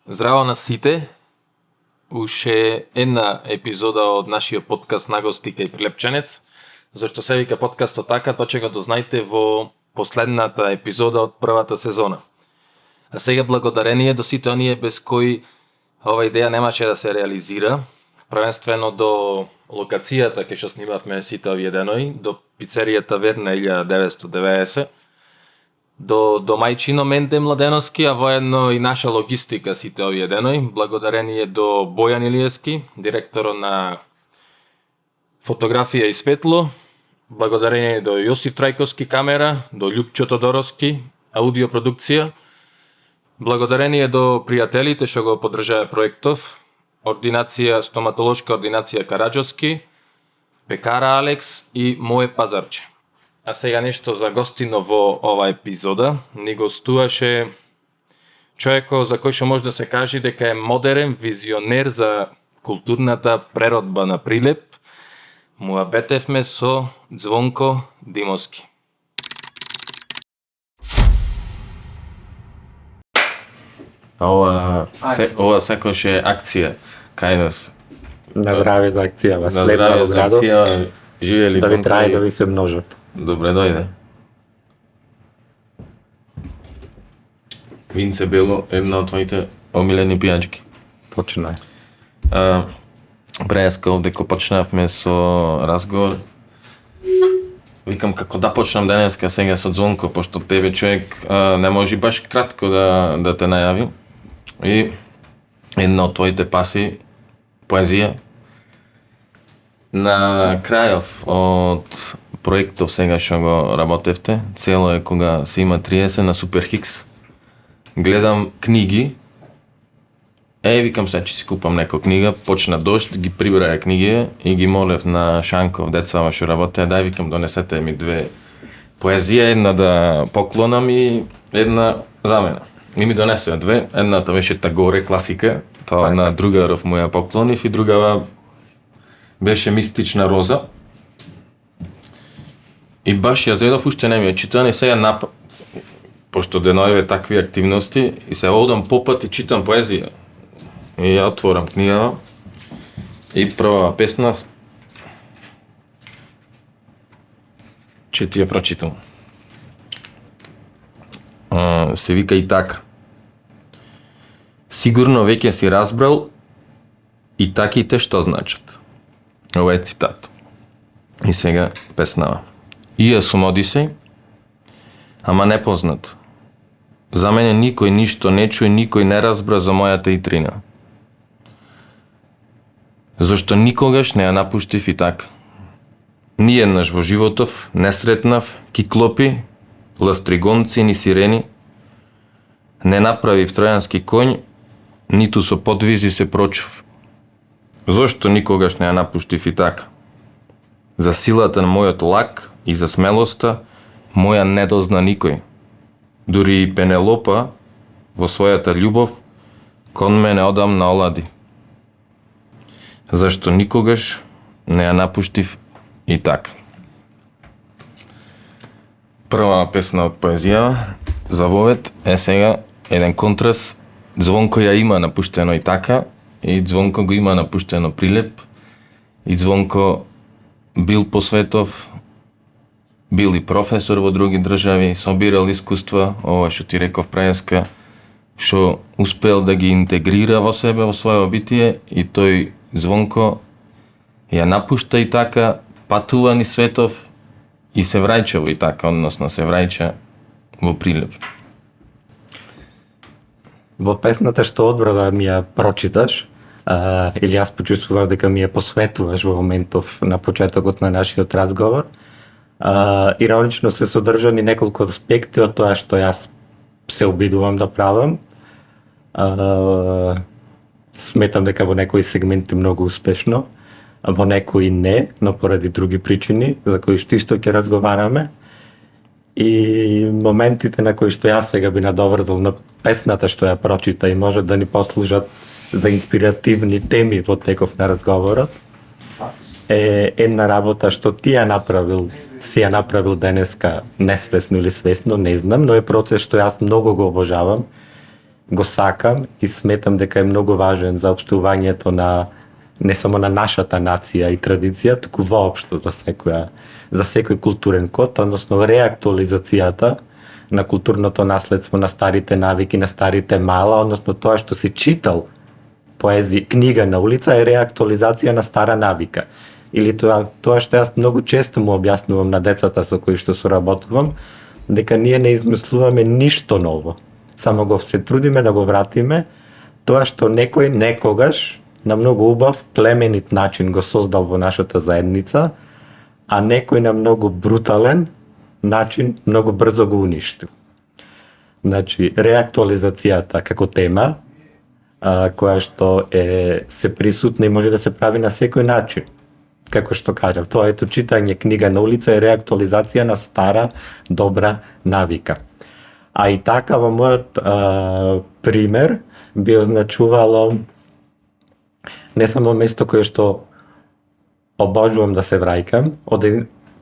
Здраво на сите! Уште една епизода од нашиот подкаст Нагости кај Прилепченец. Зашто се вика подкастот така, тоа ќе го дознаете во последната епизода од првата сезона. А сега благодарение до сите оние без кои ова идеја немаше да се реализира, првенствено до локацијата кај што снимавме сите овие денови, до пицеријата Верна 1990, до домајчино Менде Младеновски, а воедно и наша логистика сите овие денови, благодарение до Бојан Илиевски, директорот на фотографија и светло, благодарение до Јосиф Трајковски камера, до Љупчо Тодоровски аудиопродукција, благодарение до пријателите што го поддржаа проектов, стоматолошка ординација Караџовски, пекара Алекс и Мое пазарче. А сега нешто за гостино во ова епизода. Ни гостуваше човекот за кој што може да се каже дека е модерен визионер за културната преродба на Прилеп. Муабетевме со Звонко Димовски. Ова секојаш е акција кај нас. На здраве за акција, На здраве за акција, живели да ви трае да ви се множат. Добре дојде. Винце бело, една од твоите омилени пијачки. Точно е. Преска дека почнавме со разговор. Викам како да почнам денеска сега со Звонко, пошто тебе човек не може баш кратко да те најави. И една од твоите паси, поезија. На крајов од проектов сега што го работевте, цело е кога се има 30 на Суперхикс. Гледам книги, викам се че си купам некоја книга, почна дожд, ги прибраја книги и ги молев на Шанков, децава што работеа, дај викам донесете ми две поезија, една да поклонам и една за мене. И ми донесоа две, едната беше Тагоре, класика, тоа на другаров му ја поклонив и другава беше Мистична роза. И баш ја зедов, уште не ми ја читан и сега пошто денојве такви активности и се одам попат и читам поезија. И ја отворам книгава и прва песна ќе ти ја прочитам. Се вика и така. Сигурно веќе си разбрал и таките што значат. Ова е цитат. И сега песнава. И ја сум Одисеј, ама непознат. За мене никој ништо не чуе, никој не разбра за мојата итрина. Зошто никогаш не ја напуштив и така. Ниеднаш во животов не сретнав киклопи, ластригонци ни сирени, не направив тројански коњ, ниту со подвизи се прочув. Зошто никогаш не ја напуштив и така? За силата на мојот лак и за смелоста моја не дозна никој. Дури и Пенелопа во својата љубов кон мене одамна олади. Зашто никогаш не ја напуштив и така. Прва песна од поезија за вовет е сега еден контраст. Звонко ја има напуштено и така, и Звонко го има напуштено Прилеп, и Звонко бил по светов, бил и професор во други држави, собирал искуства, ова што ти реков преска, што успел да ги интегрира во себе, во своје битие, и тој Звонко ја напушта и така, патува ни светов и се враќа во и така, односно се враќа во Прилеп. Во песната што одбра да ми ја прочиташ, или јас почувствував дека ми ја посветуваш во моментов на почетокот на нашиот разговор, иронично се содржани неколку аспекти од тоа што јас се обидувам да правам. Сметам дека во некои сегменти многу успешно, во некои не, но поради други причини, за кои што исто ќе разговараме. И моментите на кои што јас сега би надоврзал на песната што ја прочита и може да ни послужат за инспиративни теми во теков на разговорот, е една работа што ти ја направил, си ја направил денеска несвесно или свесно, не знам, но е процес што јас многу го обожавам го сакам и сметам дека е многу важен за општувањето на не само на нашата нација и традиција, туку воопшто за секој културен код, односно реактуализацијата на културното наследство, на старите навики, на старите мала, односно тоа што си читал книга на улица е реактуализација на стара навика. Или тоа што јас многу често му објаснувам на децата со кои што соработувам, дека ние не измислуваме ништо ново. Само го се трудиме да го вратиме тоа што некој некогаш на многу убав, племенит начин го создал во нашата заедница, а некој на многу брутален начин многу брзо го уништил. Значи, реактуализацијата како тема, која што се присутна и може да се прави на секој начин. Како што кажав, тоа ето читање книга на улица е реактуализација на стара, добра навика. А и така во мојот пример би означувало не само место кое што обожувам да се враќам,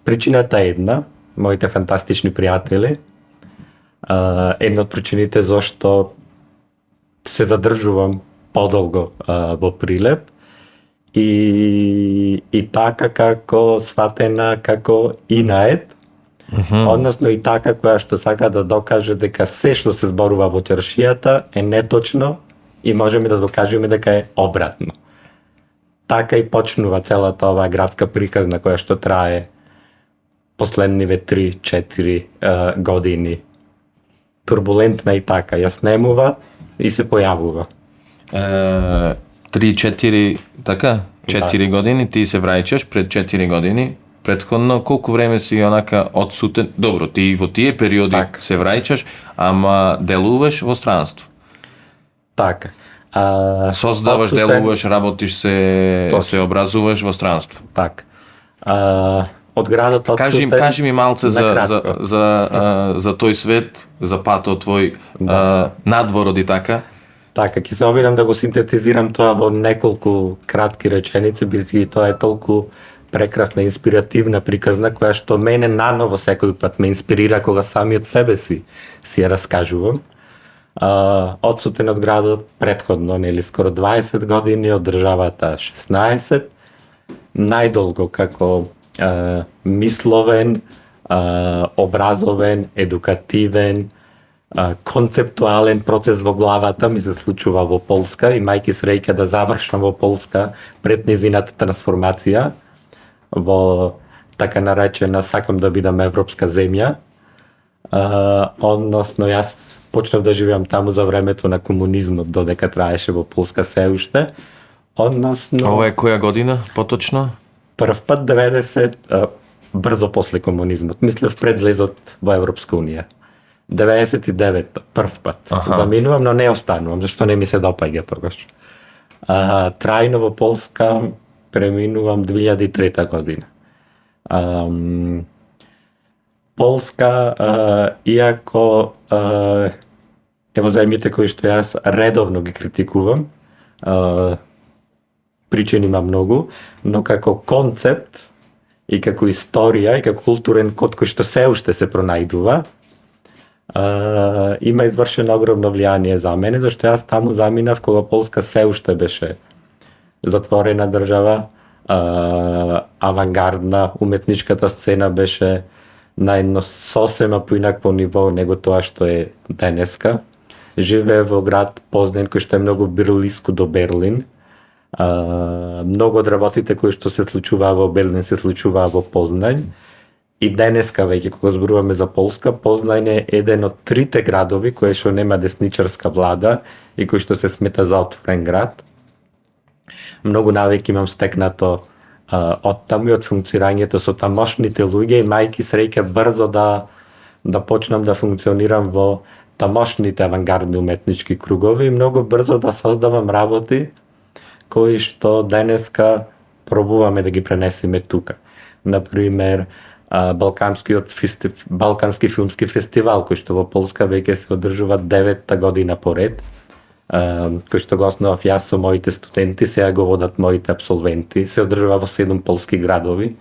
причината е една, моите фантастични пријатели, една од причините зашто се задржувам подолго во Прилеп и така како сватена како инаед, односно и така која што сака да докаже дека се што се зборува во чаршијата е неточно и можеме да докажеме дека е обратно. Така и почнува целата оваа градска приказна која што трае последниве 3-4 години. Турбулентна и така, ја снемува и се појавува. 3-4, така? 4 години, ти се враќаш пред 4 години. Претходно, колку време си онака одсутен? Добро, ти во тие периоди так се враќаш, ама делуваш во странство. Така. Создаваш, делуваш, работиш се образуваш во странство. Так. Од градот одсутен... Кажи ми малце за тој свет, за патот твој, надворот и така. Така, ќе се обидам да го синтетизирам тоа во неколку кратки реченици, бидејќи тоа е толку прекрасна, инспиративна приказна, која што мене наново секој пат ме инспирира кога самиот себе си ја раскажувам. Одсутен од градот претходно, нели, скоро 20 години, од државата 16, најдолго како мисловен, образовен, едукативен, концептуален процес во главата ми се случува во Полска, имајќи среќа да завршам во Полска пред низината трансформација во така наречена сакам да бидам европска земја. Односно јас почнав да живеам таму за времето на комунизмот, додека траеше во Полска се уште. Односно... Ова е која година, поточно? Прв пат 90, брзо после комунизмот, мислев пред влезот во Европска унија. 99 прв пат. Заминувам, но не останувам, зашто не ми се допаѓа тогаш. Трајно во Полска преминувам 2003 година. Полска, иако ево земјите кои што јас редовно ги критикувам, причини има многу, но како концепт и како историја и како културен код кој што се уште се пронајдува, има извршено огромно влијание за мене, зашто јас таму заминав кога Полска се уште беше затворена држава, авангардна, уметничката сцена беше на едно сосема поинакво ниво него тоа што е денеска. Живее во град Познан кој што е многу блиску до Берлин. Многу од работите кои што се случуваа во Берлин се случуваа во Познан. И денеска веќе кога зборуваме за Полска, Познан е еден од трите градови кои што нема десничарска влада и кои што се смета за отворен град. Многу навеки имам стекнато од таму и од функционирањето со тамошните луѓе, имајќи среќа брзо да почнам да функционирам во тамошните авангардни уметнички кругови и многу брзо да создавам работи кои што денеска пробуваме да ги пренесеме тука. Например, Балкански филмски фестивал, кој што во Полска веќе се одржува 9-та година поред, кој што го основав јас со моите студенти, сега го водат моите абсолвенти, се одржува во 7 полски градови.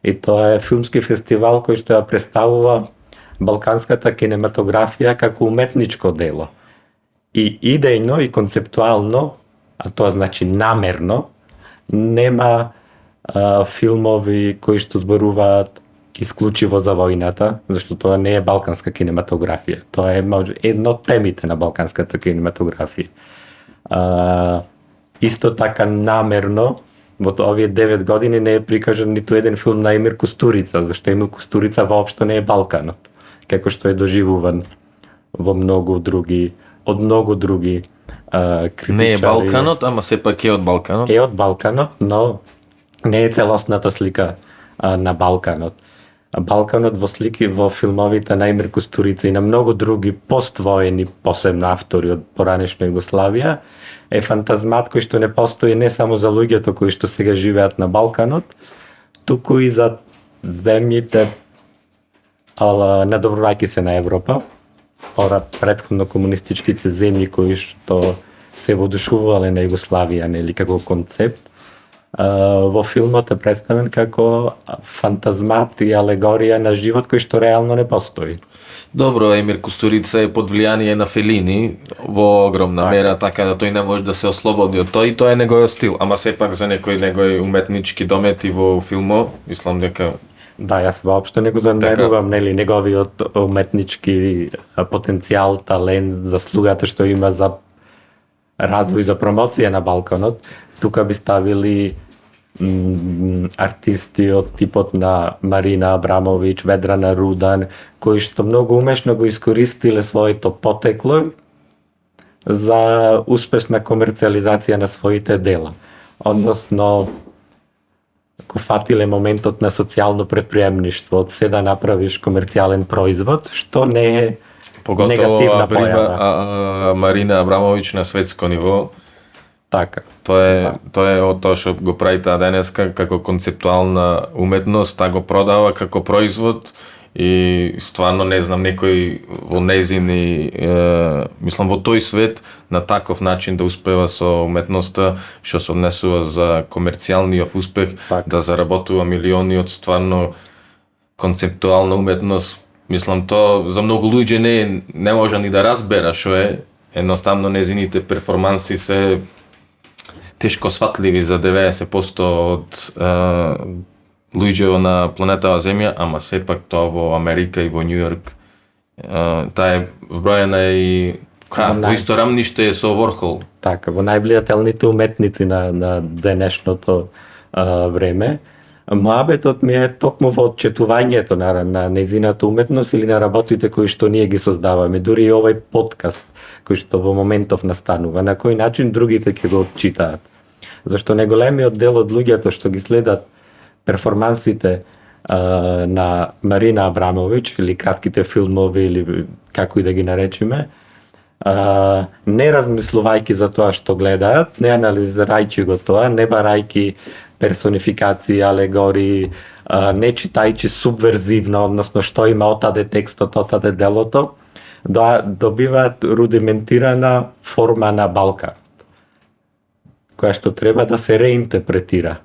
И тоа е филмски фестивал кој што ја представува балканската кинематографија како уметничко дело. и идејно и концептуално, а тоа значи намерно, нема филмови кои што зборуваат исклучиво за војната, зашто тоа не е балканска кинематографија. Тоа е едно од темите на балканската кинематографија. Исто така намерно, во овие 9 години не е прикажан ниту еден филм на Емир Кустурица, зашто Емир Кустурица воопшто не е Балканот, како што е доживуван во многу други критичари. Не е Балканот, ама сепак е од Балканот. Е од Балканот, но не е целосната слика на Балканот. Балканот во филмовите на Емир Кустурица и на многу други поствоени, посебно автори од поранешна Југославија, е фантазмат кој што не постои не само за луѓето кои што сега живеат на Балканот, туку и за земјите надобрувајќи се на Европа, претходно комунистичките земји кои што се водушувале на Југославија, нели, како концепт. Во филмот е представен како фантазмат и алегорија на живот кој што реално не постои. Добро, Емир Кустурица е под влијание на Фелини во огромна мера, така да тој не може да се ослободи од тој и тоа е неговиот стил, ама сепак за некои негови уметнички домети во филмот, мислам дека да, јас воопшто не го замерувам, нели, неговиот уметнички потенцијал, талент, заслугата што има за развој, за промоција на Балканот. Тука би ставили артисти од типот на Марина Абрамовиќ, Ведрана Рудан, кои што многу умешно го искористиле своето потекло за успешна комерцијализација на своите дела. Односно, го фатиле моментот на социјално предприемништво, од се да направиш комерцијален производ, што не е негативна појава. Марина Абрамовиќ на светско ниво. Така. Тоа е од тоа што го прави таа денеска како концептуална уметност, та го продава како производ и стварно не знам некој во незини, мислам во тој свет на таков начин да успева со уметноста што се однесува за комерцијалниот успех, так, да заработува милиони од стварно концептуална уметност. Мислам тоа за многу луѓе не може ни да разбера што е, едноставно незините перформанси се тешко сватливи за 90% од луѓето на планетава Земја, ама сепак тоа во Америка и во Њујорк, таа е вбројена и во исто рамниште е со Ворхол. Така, во највлијателните уметници на денешното време. Моабетот ми е токму во отчетувањето на незината уметност или на работите кои што ние ги создаваме, дури и овој подкаст кој што во моментов настанува, на кој начин другите ќе го отчитаат. Зашто неголемиот дел од луѓето што ги следат перформансите на Марина Абрамовиќ или кратките филмови или како и да ги наречеме, не размислувајќи за тоа што гледаат, не анализирајќи го тоа, не барајќи персонификации, алегории, не читајќи субверзивно, односно што има отаде текстот, отаде делото, добиваат рудиментирана форма на Балкан, која што треба да се реинтерпретира.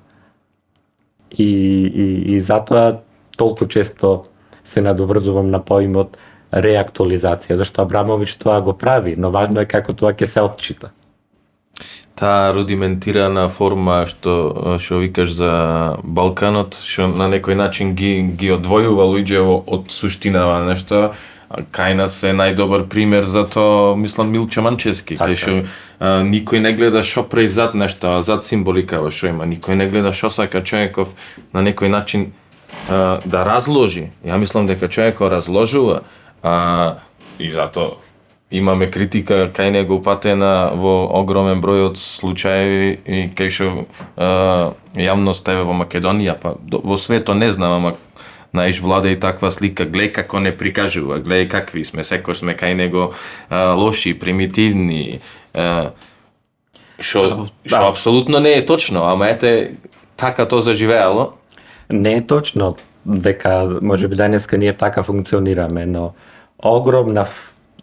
И затоа толку често се надоврзувам на поимот реактуализација, зашто Абрамовиќ тоа го прави, но важно е како тоа ќе се отчита. Таа рудиментирана форма што викаш за Балканот, што на некој начин ги одвојува луѓе од суштинава нешто, кај нас е најдобар пример за тоа, мислам, Милчо Манчевски, кај што никој не гледа шо прави зад нешто, зад символика во шо има, никој не гледа шо сака човеков на некој начин да разложи. Ја мислам дека човекот разложува, и затоа имаме критика кај него упатена во огромен број од случаи и кај што јавноста е во Македонија, па во свето не знам, ама наиш влада и таква слика, гледај како не прикажува, гледај какви сме, секој сме кај него лоши, примитивни, што апсолутно не е точно, ама ете, така тоа заживеало. Не е точно дека можеби денеска ние така функционираме, но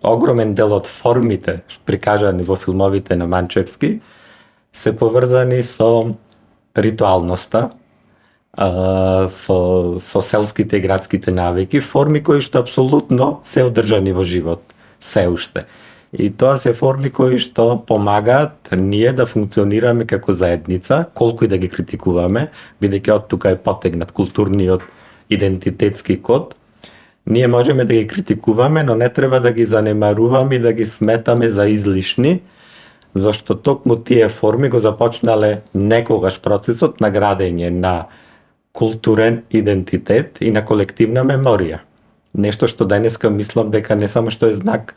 огромен дел од формите прикажани во филмовите на Манчевски се поврзани со ритуалноста, со селските и градските навики, форми кои што апсолутно се одржани во живот, се уште. И тоа се форми кои што помагаат ние да функционираме како заедница, колку и да ги критикуваме, бидејќи од тука е потегнат културниот идентитетски код. Ние можеме да ги критикуваме, но не треба да ги занемаруваме и да ги сметаме за излишни, зашто токму тие форми го започнале некогаш процесот на градење на културен идентитет и на колективна меморија. Нешто што денеска мислам дека не само што е знак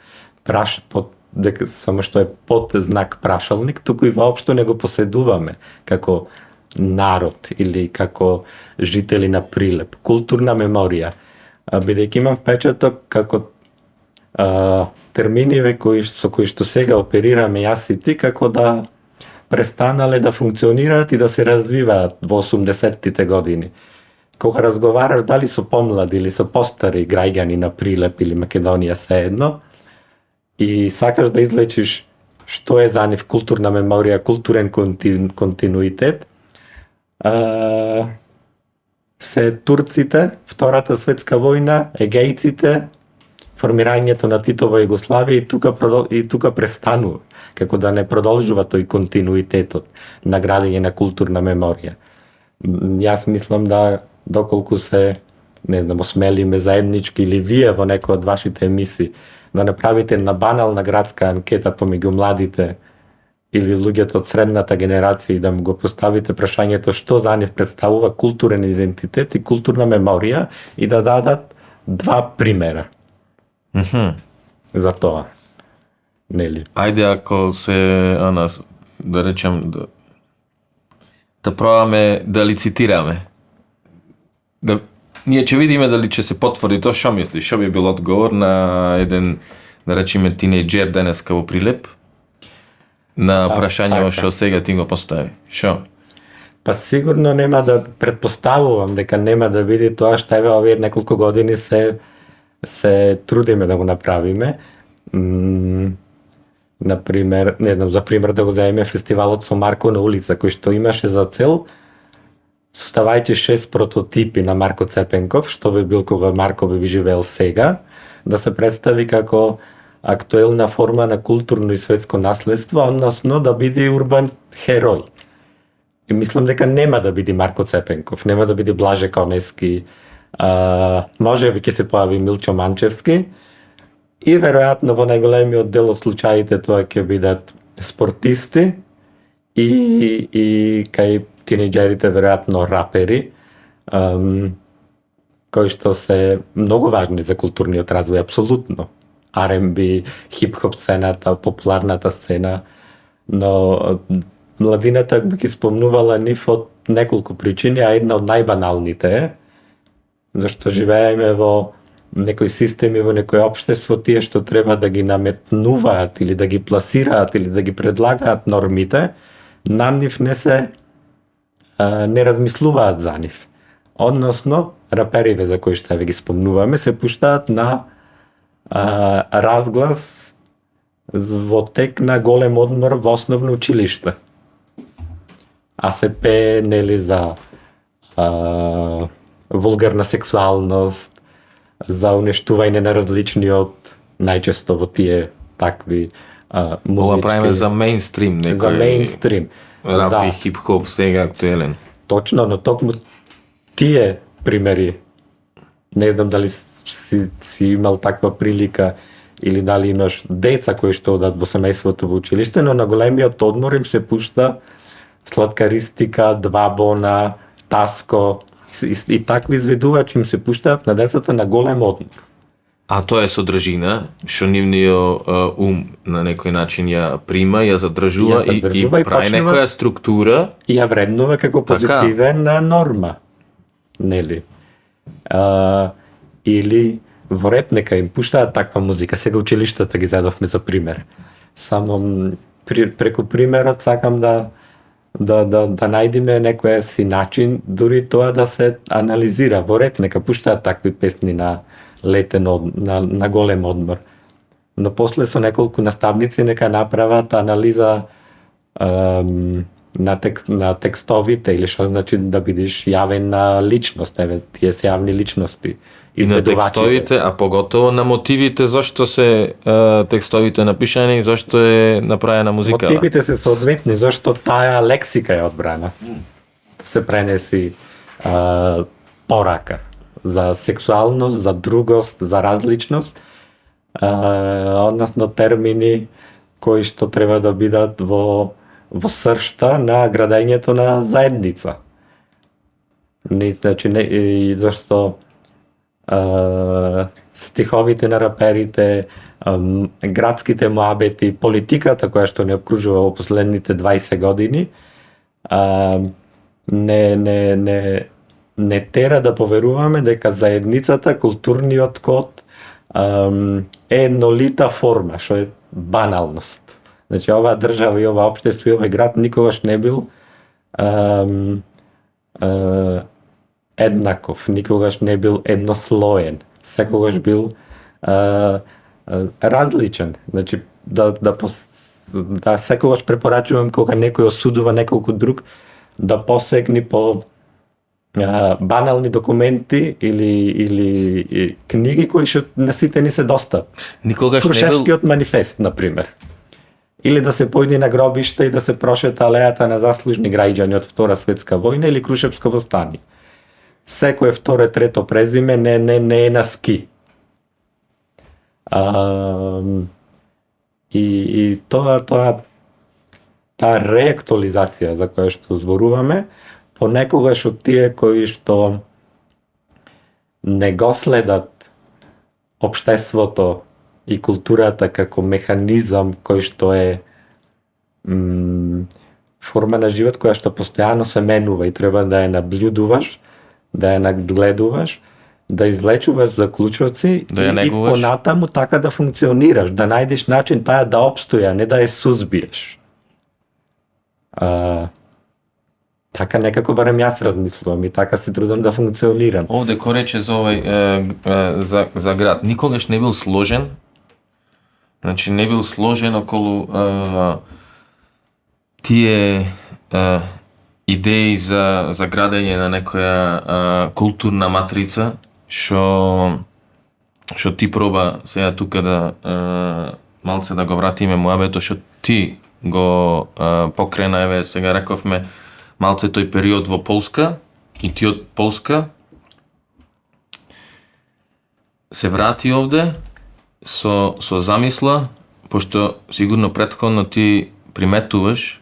дека само што е под знак прашалник, туку и воопшто не го поседуваме како народ или како жители на Прилеп. Културна меморија. Бидејќи имам впечаток како терминиве со кои што сега оперираме јас и ти, како да престанале да функционираат и да се развиваат во 80-тите години. Кога разговараш дали со помлади или со постари граѓани на Прилеп или Македонија сеедно, и сакаш да излечиш што е за нив културна меморија, културен континуитет, се турците, Втората светска војна, егејците, формирањето на Титова Југославија и тука престанува, како да не продолжува тој континуитетот на градење на културна меморија. Јас мислам да доколку се, не знам, осмелиме заеднички или вие во некој од вашите емисии да направите една банална градска анкета помеѓу младите или луѓето од средната генерација и да му го поставите прашањето што за нив представува културен идентитет и културна меморија и да дадат два примера за тоа. Нели? Ајде ако се, да речем, да пробаме да лицитираме. Ние ќе видиме дали ќе се потврди тоа, што мислиш? Што би бил одговор на еден, да речеме, тинејџер денеска во Прилеп? На прашањето што сега ти го постави. Што? Па сигурно нема да претпоставувам дека нема да биде тоа што еве овие неколку години се трудиме да го направиме. Например, не знам, за пример да го земеме фестивалот со Марко на улица, кој што имаше за цел, составајќи 6 прототипи на Марко Цепенков, што би бил кога Марко би живеел сега, да се представи како актуелна форма на културно и светско наследство, односно да биде урбан херој. И мислам дека нема да биде Марко Цепенков, нема да биде Блаже Конески, може би ќе се појави Милчо Манчевски и веројатно во најголемиот дел од случаите тоа ќе бидат спортисти и кај тинејџерите веројатно рапери, кои што се многу важни за културниот развој, апсолутно. R&B, хип-хоп сцената, популарната сцена, но младината би ги спомнувала нив од неколку причини, а една од најбаналните е зашто живееме во некои системи, во некој општество, тие што треба да ги наметнуваат или да ги пласираат или да ги предлагаат нормите, на нив не размислуваат за нив. Односно, рапериве за кои што ги спомнуваме се пуштаат на разглас во тек на голем одмор во основно училиште. А се пее, нели, за вулгарна сексуалност, за уништување на различниот, најчесто во тие такви музички. Ова правиме за мејнстрим, некој. За мејнстрим. Рап и хип-хоп сега актуелен. Точно, но токму тие примери, не знам дали си имал таква прилика или дали имаш деца кои што одат во семејството во училиште, но на големиот одмор им се пушта сладкаристика, двабона, таско и такви изведувачи им се пуштаат на децата на голем одмор. А тоа е содржина што нивниот на некој начин ја прима, ја задржува и прави некоја структура и ја вреднува како позитивна норма. Нели? Или во реп нека им пуштаат таква музика. Сега училиштата ги задовме за пример. Само преку примерот сакам да најдеме некој си начин, дури тоа да се анализира. Во ред нека пуштаат такви песни на летен на голем одмор. Но после со неколку наставници нека направат анализа на текстовите или што значи да бидеш јавена личност, еве тие се јавни личности И на текстовите, а поготово на мотивите, зашто се текстовите напишани и зашто е направена музика? Мотивите се соодветни, зашто таа лексика е одбрана. Се пренеси порака за сексуалност, за другост, за различност, односно термини кои што треба да бидат во сршта на градењето на заедница. Значи, и зашто стиховите на раперите, градските муабети, политиката која што не обкружува во последните 20 години, не тера да поверуваме дека заедницата, културниот код е еднолита форма, што е баналност. Значи, оваа држава и оваа општество и овој град никогаш не бил еднаков, никогаш не бил еднослоен, секогаш бил различен. Значи, да секогаш препорачувам кога некој осудува неколку друг да посегни по банални документи или книги кои што на сите ни се достап. Никогаш не бил... Крушевскиот манифест, например. Или да се појди на гробиште и да се прошета алејата на заслужни граѓани од Втора светска војна или Крушевско востание. Секое второ, трето презиме не е на ски. И таа реактуализација за која што зборуваме, понекогаш од тие кои што не го следат општеството и културата како механизам кој што е форма на живот која што постојано се менува и треба да ја наблюдуваш, да ја нагледуваш, да излечуваш заклучоци и понатаму така да функционираш, да најдеш начин таа да опстоја, не да ја сузбиеш. Така некако барем јас размислувам и така се трудам да функционирам. Овде кој рече за овој за град, никогаш не бил сложен. Значи не бил сложен околу тие идеи за градење на некоја културна матрица што ти проба сега тука да малце да го вратиме муабето што ти го покрена, еве сега рековме малце тој период во Полска и ти од Полска се врати овде со замисла, пошто сигурно претходно ти приметуваш,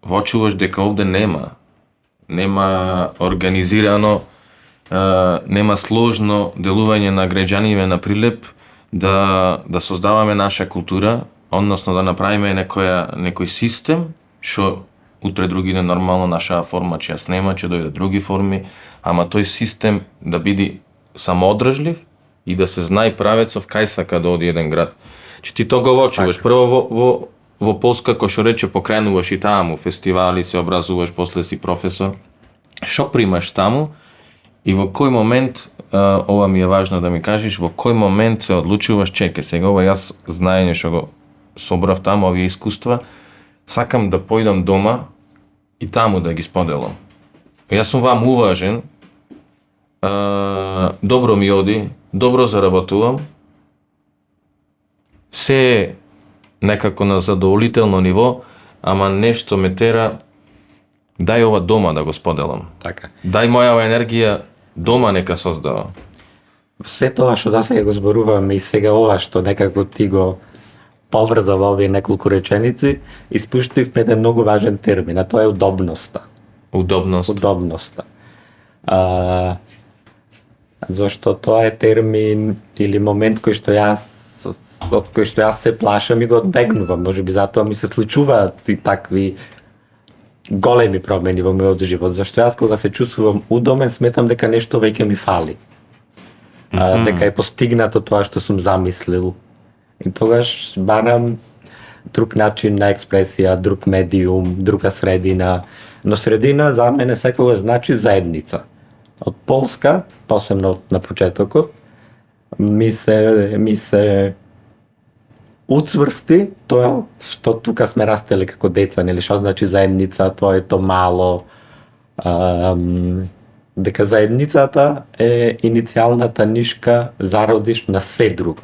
воочуваш дека овде нема организирано, нема сложно делување на граѓаниве на Прилеп да создаваме наша култура, односно да направиме некој систем што утре другиде нормално нашава форма ќе ја снема, ќе дојде други форми, ама тој систем да биде самоодржлив и да се знае правецов кај сака да оди еден град. Че ти то го воочуваш. Прво во Полска, кој што рече, покренуваш и таму фестивали, се образуваш, после си професор. Што примаш таму и во кој момент, ова ми е важно да ми кажеш, во кој момент се одлучуваш, чекај сега, ова јас знаење што го собрав таму, овие искуства, сакам да појдам дома и таму да ги споделам. Јас сум вам уважен, добро ми оди, добро заработувам, се е некако на задоволително ниво, ама нешто ме тера, дај ова дома да го споделам. Така. Дај мојава енергија дома нека создава. Се тоа што сега го зборуваме и сега ова што некако ти го поврза во овие неколку реченици, испуштивме еден многу важен термин, а тоа е удобноста. Удобноста. Зашто тоа е термин или момент од кој што јас се плашам и го одбегнувам. Можеби затоа ми се случуваат и такви големи промени во мојот живот. Зашто јас кога се чувствувам удомен, сметам дека нешто веќе ми фали. Дека е постигнато тоа што сум замислил. И тогаш барам друг начин на експресија, друг медиум, друга средина. Но средина за мене секогаш значи заедница. Од Полска, посебно на почетокот, ми се уцврсти тоа што тука сме растели како деца, нели, што значи заедница, тоа е то мало, дека заедницата е иницијалната нишка зародиш на се друго.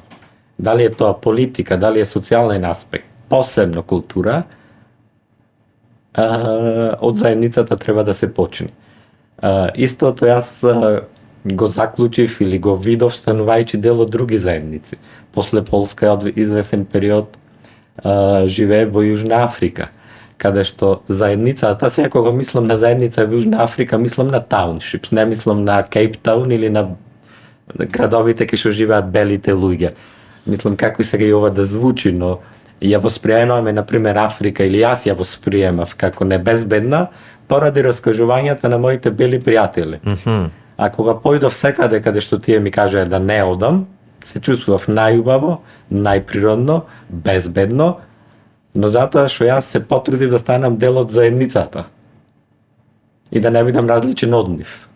Дали е тоа политика, дали е социјален аспект, посебно култура, од заедницата треба да се почне. Истото јас го заклучив или го видов станувајќи дел од други заедници. После Полска од извесен период живее во Јужна Африка, каде што заедницата, сега кога мислам на заедница во Јужна Африка, мислам на тауншипс, не мислам на Кейптаун или на градовите кај што живеат белите луѓе. Мислам како и сега и ова да звучи, но ја восприемаме, например, Африка, или јас ја восприемав како небезбедна, поради раскажувањата на моите бели пријатели. А кога појдов секаде каде што тие ми кажаа да не одам, се чувствував најубаво, најприродно, безбедно, но затоа што јас се потрудив да станам дел од заедницата и да не бидам различен од нив.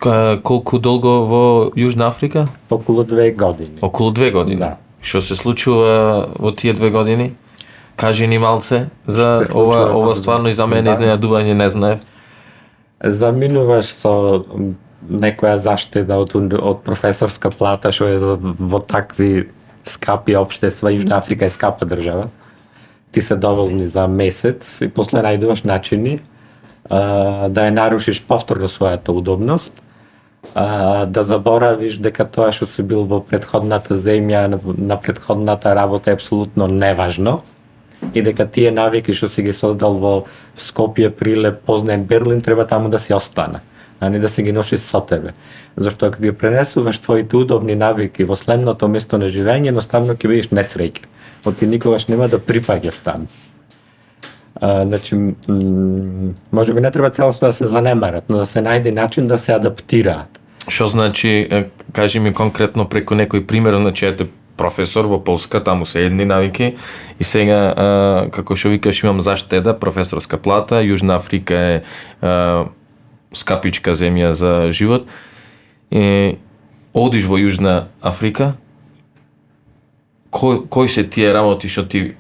Колку долго во Јужна Африка? Околу 2 години. Околу 2 години? Да. Што се случува во тие 2 години? Кажи ни малце за ова стварно и за мене изненадување, не знаев. Заминуваш со некоја заштеда од професорска плата, што е во такви скапи општества. Јужна Африка е скапа држава. Ти се доволни за месец и после најдуваш начини да ја нарушиш повторно својата удобност, да заборавиш дека тоа што си бил во претходната земја, на претходната работа е апсолутно неважно и дека тие навики што си ги создал во Скопје, Прилеп, Познан, Берлин треба таму да си остана, а не да си ги носиш со тебе. Зашто ако ги пренесуваш твоите удобни навики во следното место на живење, едноставно ќе бидеш несреќен. Ти никогаш нема да припаѓаш таму. Значи, може би не треба целосно да се занемарат, но да се најде начин да се адаптираат. Што значи, кажи ми конкретно преку некој пример, значи ете професор во Полска, таму се едни навики и сега, како што викаш, имам заштеда, професорска плата, Јужна Африка е скапичка земја за живот. Одиш во Јужна Африка, кои се тие работи што ти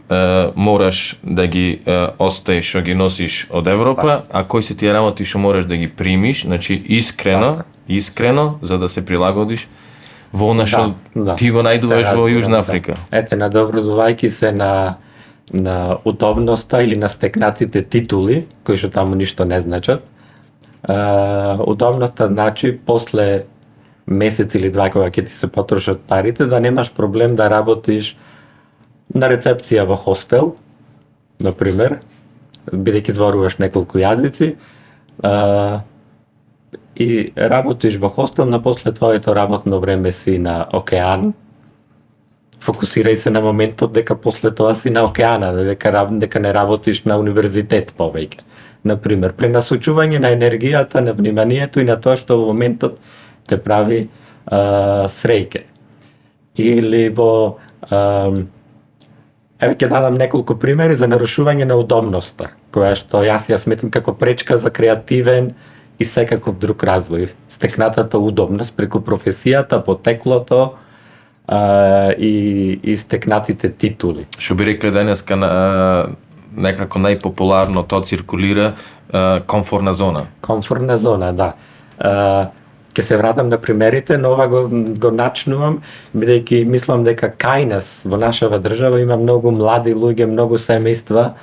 мораш да ги оставиш, што ги носиш од Европа, а кои се тие работи што мораш да ги примиш, значи искрено, за да се прилагодиш во она што ти го најдуваш во Јужна Африка. Ете, надобразувајќи се на удобноста или на стекнатите титули, кои што таму ништо не значат. Удобноста значи после месец или два кога ќе ти се потрошат парите, да немаш проблем да работиш на рецепција во хостел, например, бидејќи зборуваш неколку јазици, и работиш во хостел, но после твоето работно време си на океан. Фокусирај се на моментот дека после тоа си на океана, дека не работиш на универзитет повеќе. Например, пренасочување на енергијата, на вниманието и на тоа што во моментот те прави среќен. Или во еве ќе дадам неколку примери за нарушување на удобноста, која што јас ја сметам како пречка за креативен и секаков друг развој. Стекнатата удобност преку професијата, потеклото и стекнатите титули. Што би рекле денеска некако најпопуларно тоа циркулира комфортна зона. Комфортна зона, да. Ќе се вратам на примерите, но ова го начнувам, бидејќи мислам дека кај нас во нашава држава има многу млади луѓе, многу семејства,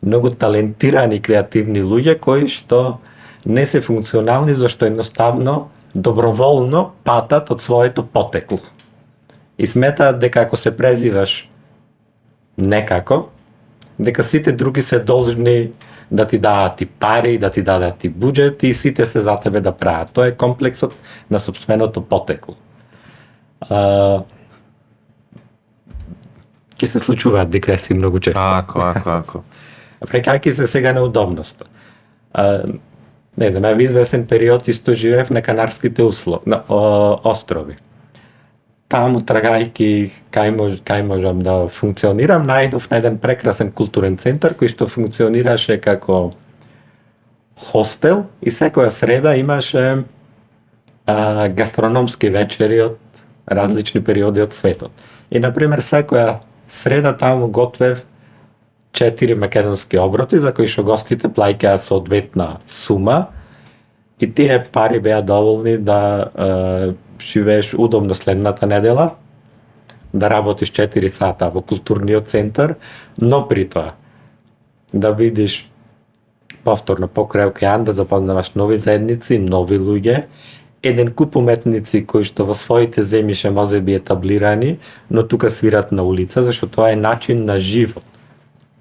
многу талентирани креативни луѓе кои што не се функционални, зашто едноставно доброволно патат од своето потекло. И сметаат дека ако се презиваш некако, дека сите други се должни да ти дадат и пари, да ти дадат и буџет и сите се за тебе да прават. Тоа е комплексот на сопственото потекло. Ќе се случуваат дегресии многу често. Ако. Прекајќи се сега на удобноста. На извесен период исто живеев на Канарските острови. Таму трагајќи кај можам да функционирам, најдов на еден прекрасен културен центар кој што функционираше како хостел и секоја среда имаше гастрономски вечери од различни периоди од светот. И например секоја среда таму готвев 4 македонски оброци за кои што гостите плаќаа соодветна сума И тие пари беа доволни да живееш удобно следната недела, да работиш 4 сата во културниот центар, но при тоа да видиш повторно покрај океан, да запознаваш нови заедници, нови луѓе, еден куп уметници кои што во своите земји може би етаблирани, но тука свират на улица, зашто тоа е начин на живот.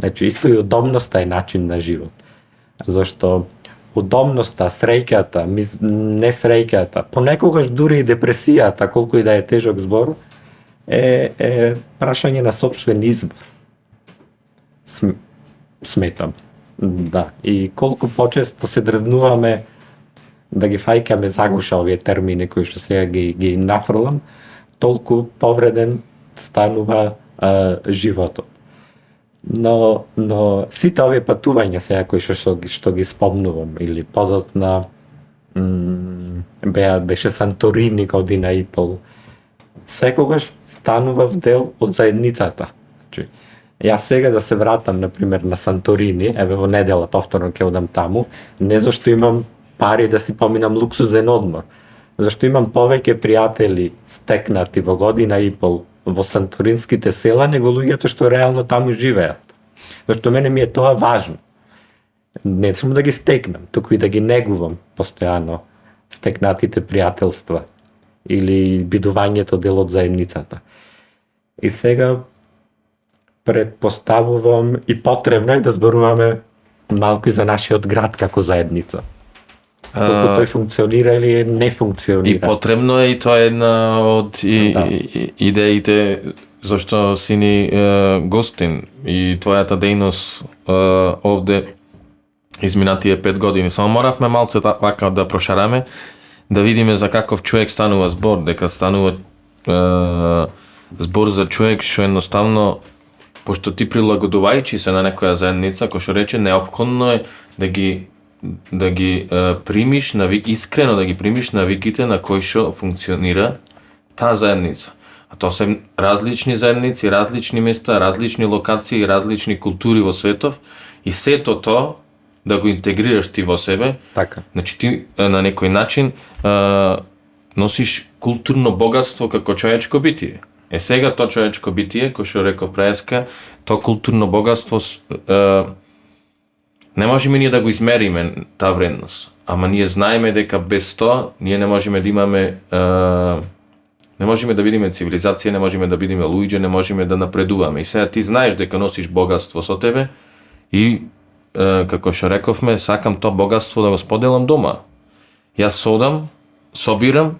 Значи, исто и удобноста е начин на живот. Зашто удобноста, среќата, несреќата, понекогаш дури и депресијата, колку и да е тежок збор, е прашање на сопствен избор. Сметам. Да. И колку почесто се дрзнуваме да ги фаќаме загуша овие термини кои што сега ги нафрлам, толку повреден станува животот. Но сите овие патувања сега кои што ги спомнувам, или подотна беше Санторини година и пол, секогаш станував дел од заедницата. Значи, јас сега да се вратам, например, на Санторини, еве во недела повторно ќе одам таму, не зашто имам пари да си поминам луксузен одмор, зашто имам повеќе пријатели стекнати во година и пол во санторинските села, него луѓето што реално таму живеат. Зашто мене ми е тоа важно. Не само да ги стекнам, туку и да ги негувам постојано стекнатите пријателства или бидувањето дел од заедницата. И сега предпоставувам и потребно е да зборуваме малку и за нашиот град како заедница. Колку тој функционира или не функционира. И потребно е, и тоа е една од идеите зашто си ни гостин и твојата дејност овде изминатие 5 години. Само моравме малце вака да прошараме, да видиме за каков човек станува збор, дека станува збор за човек што едноставно, пошто ти прилагодувајќи се на некоја заедница, кој што рече, неопходно е да ги примиш искрено да ги примиш навиките на кои што функционира таа заедница. А тоа се различни заедници, различни места, различни локации, различни култури во светов, и сето тоа да го интегрираш ти во себе. Така. Значи ти на некој начин носиш културно богатство како човечко битие. Сега тоа човечко битие, кој што реков преска, тоа културно богатство не можеме ние да го измериме таа вредност. Ама ние знаеме дека без тоа ние не можеме да имаме не можеме да видиме цивилизација, не можеме да видиме луѓе, не можеме да напредуваме. И сега ти знаеш дека носиш богатство со тебе и како што рековме, сакам тоа богатство да го споделам дома. Јас содам, собирам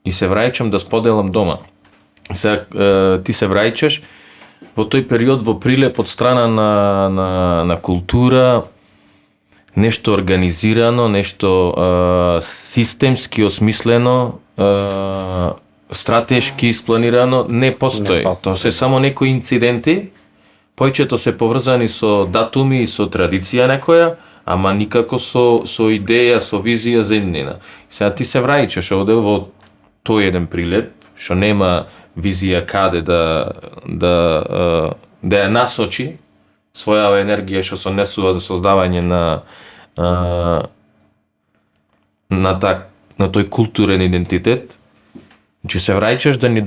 и се враќам да споделам дома. Сега ти се враќаш во тој период во прилеп од страна на култура, нешто организирано, нешто системски осмислено, стратешки испланирано, не постои. Тоа се само некои инциденти, појчето се поврзани со датуми и со традиција некоја, ама никако со идеја, со визија за иднина. Сега ти се враќаш овде во тој еден прилеп, што нема визија каде да ја насочи својава енергија што се несува за создавање на тој културен идентитет. Значи се враќаш да ни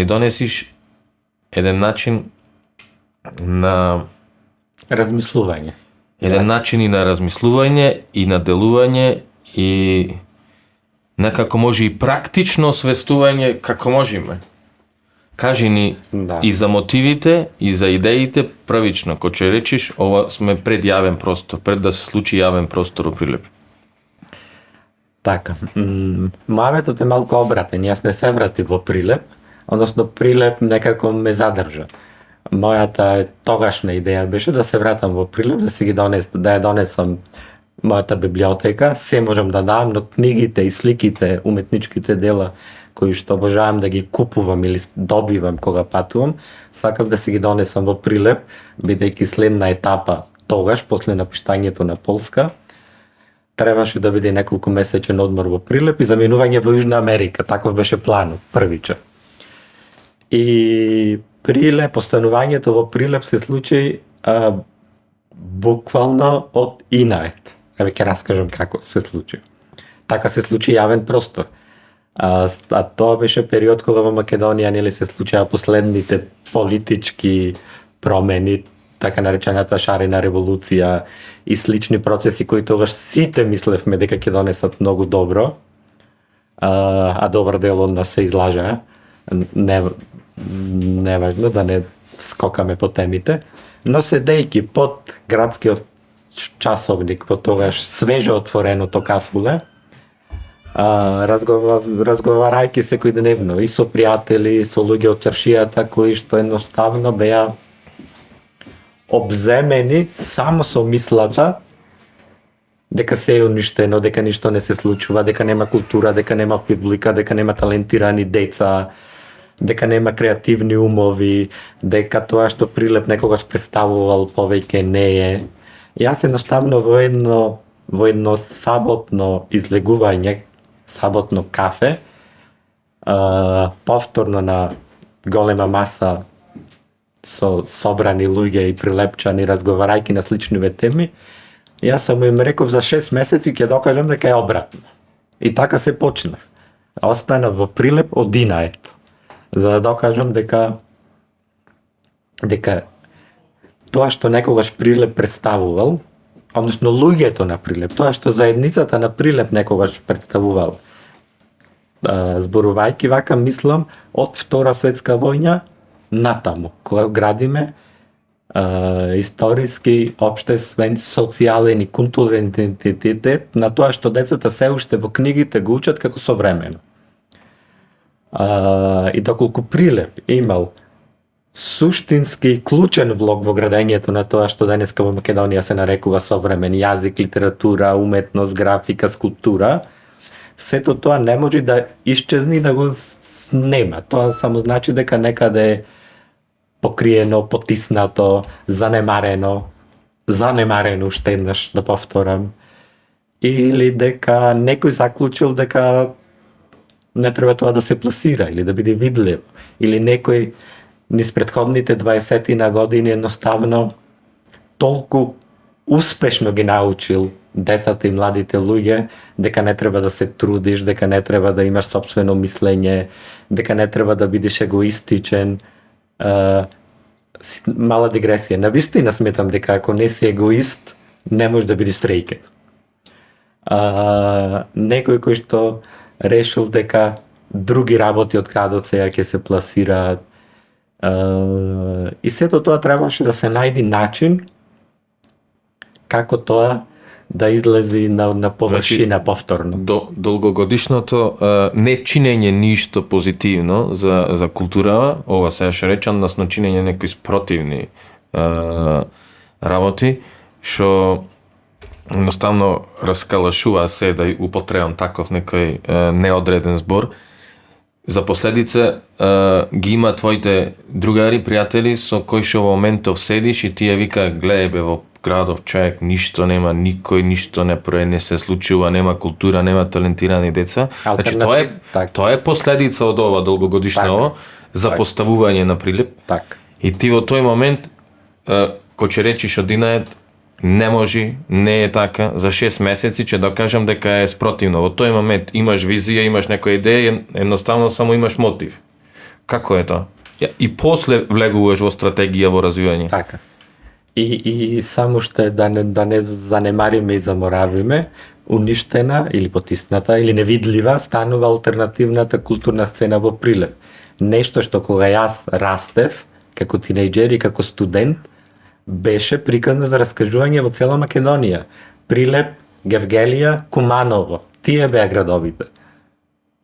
донесиш еден начин на размислување. Еден начин и на размислување и на делување и некако може и практично освестување како можеме. Кажи ни и за мотивите, и за идеите првично, кој ќе речиш, ова сме пред јавен простор, пред да се случи јавен простор во Прилеп. Така, мојавето е малку обратен, јас не се вратив во Прилеп, односно Прилеп некако ме задржа. Мојата тогашна идеја беше да се вратам во Прилеп, да ја донесам мојата библиотека, се можам да дам, но книгите и сликите, уметничките дела кои што обожавам да ги купувам или добивам кога патувам, сакав да си ги донесам во Прилеп, бидејќи следна етапа тогаш, после напуштањето на Полска, требаше да биде неколку месечен одмор во Прилеп и заминување во Јужна Америка. Таков беше планот, првичен. И Прилеп, останувањето во Прилеп се случи буквално од инает. Еве ќе раскажам како се случи. Така се случи јавен простор. А тоа беше период кога во Македонија нели се случаа последните политички промени, така наречената шарена револуција и слични процеси кои тогаш сите мислевме дека ќе донесат многу добро, а добар дел од нас се излажаа. Не важно да не скокаме по темите, но седејќи под градскиот часовник во тогаш свежо отвореното кафуле, разговарајќи секојдневно и со пријатели, и со луѓе од чаршијата кои што едноставно беа обземени само со мислата дека се е уништено, дека ништо не се случува, дека нема култура, дека нема публика, дека нема талентирани деца, дека нема креативни умови, дека тоа што Прилеп некогаш представувал повеќе не е. Јас едноставно во едно саботно излегување, саботно кафе, повторно на голема маса со собрани луѓе и прилепчани разговарајќи на сличниве теми, јас само им реков за 6 месеци ќе докажам дека е обратно. И така се почна. Остана во Прилеп од инает, за да докажам дека тоа што некогаш Прилеп представувал, односно луѓето на Прилеп, тоа што заедницата на Прилеп некогаш представувал. Зборувајќи вака, мислам, од Втора светска војна натаму, кога градиме историски, општествен, социјален и културен идентитет на тоа што децата се уште во книгите го учат како современо. И доколку Прилеп имал суштински клучен влог во градењето на тоа што денеска во Македонија се нарекува современ јазик, литература, уметност, графика, скулптура, сето тоа не може да исчезне и да го снема. Тоа само значи дека некаде е покриено, потиснато, занемарено уште еднаш да повторам, или дека некој заклучил дека не треба тоа да се пласира или да биде видливо, или некој низ претходните 20 на години едноставно толку успешно ги научил децата и младите луѓе дека не треба да се трудиш, дека не треба да имаш сопствено мислење, дека не треба да бидеш егоистичен. Мала дигресија. Навистина сметам дека ако не си егоист, не можеш да бидеш среќен. Некој кој што решил дека други работи од градот сега ќе се пласираат, и сето тоа требаше да се најди начин како тоа да излези на површина повторно. Долгогодишното не чинење ништо позитивно за култура, ова се што речам, односно чинење некои спротивни работи, што едноставно раскалашува се, да употребам таков некој неодреден збор, за последица ги има твоите другари, пријатели со кои што во моментов седиш и тие вика, гледај бе, во градов човек ништо нема, никој ништо не се случува, нема култура, нема талентирани деца. Значи тоа е последица од ова долгогодишно запоставување на Прилеп. Так. И ти во тој момент кој ќе речиш од инает, не може, не е така, за 6 месеци ќе докажам дека е спротивно. Во тој момент имаш визија, имаш некоја идеја, едноставно само имаш мотив. Како е тоа? И после влегуваш во стратегија во развивање. Така. И само што да не занемариме и заморавиме, уништена или потисната или невидлива станува алтернативната културна сцена во Прилеп. Нешто што кога јас растев како тинејџер и како студент беше приказна за раскажување во цела Македонија. Прилеп, Гевгелија, Куманово, тие беа градовите.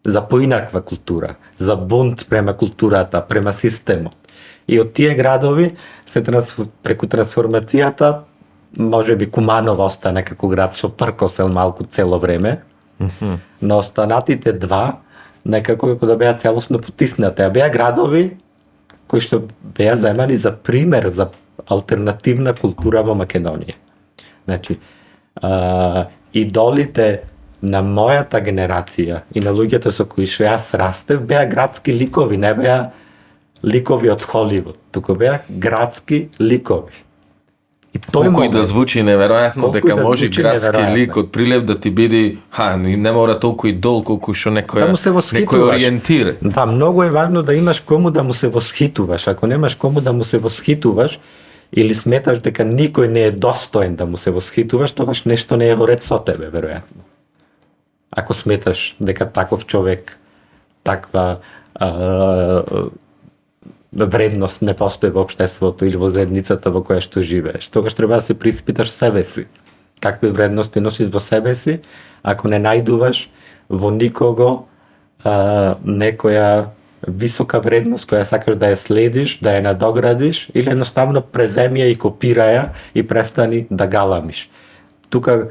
За поинаква култура, за бунт према културата, према системот. И од тие градови преку трансформацијата, може би Куманово остана како град со пркосел малку цело време, но останатите два некако како да беа целосно потиснати. Беа градови кои што беа земани за пример за алтернативна култура во Македонија. Значи, идолите на мојата генерација и на луѓето со кои што јас растев беа градски ликови, не беа ликови од Холивуд, туку беа градски ликови. И тој Колку и момент, да звучи неверојатно Колку дека и да може звучи градски неверојатно. лик од Прилеп да ти биде, не мора толку и дол колку што да некој му се некој восхитуваш. ориентир. Да, многу е важно да имаш кому да му се восхитуваш. Ако немаш кому да му се восхитуваш, или сметаш дека никој не е достоен да му се восхитуваш, тогаш нешто не е во ред со тебе, веројатно. Ако сметаш дека таков човек, таква вредност не постои во општеството или во заедницата во која што живееш, тогаш треба да се приспиташ себе си. Какви вредности носиш во себе си, ако не најдуваш во никого некоја висока вредност која сакаш да ја следиш, да ја надоградиш, или едноставно преземи ја и копира ја и престани да галамиш. Тука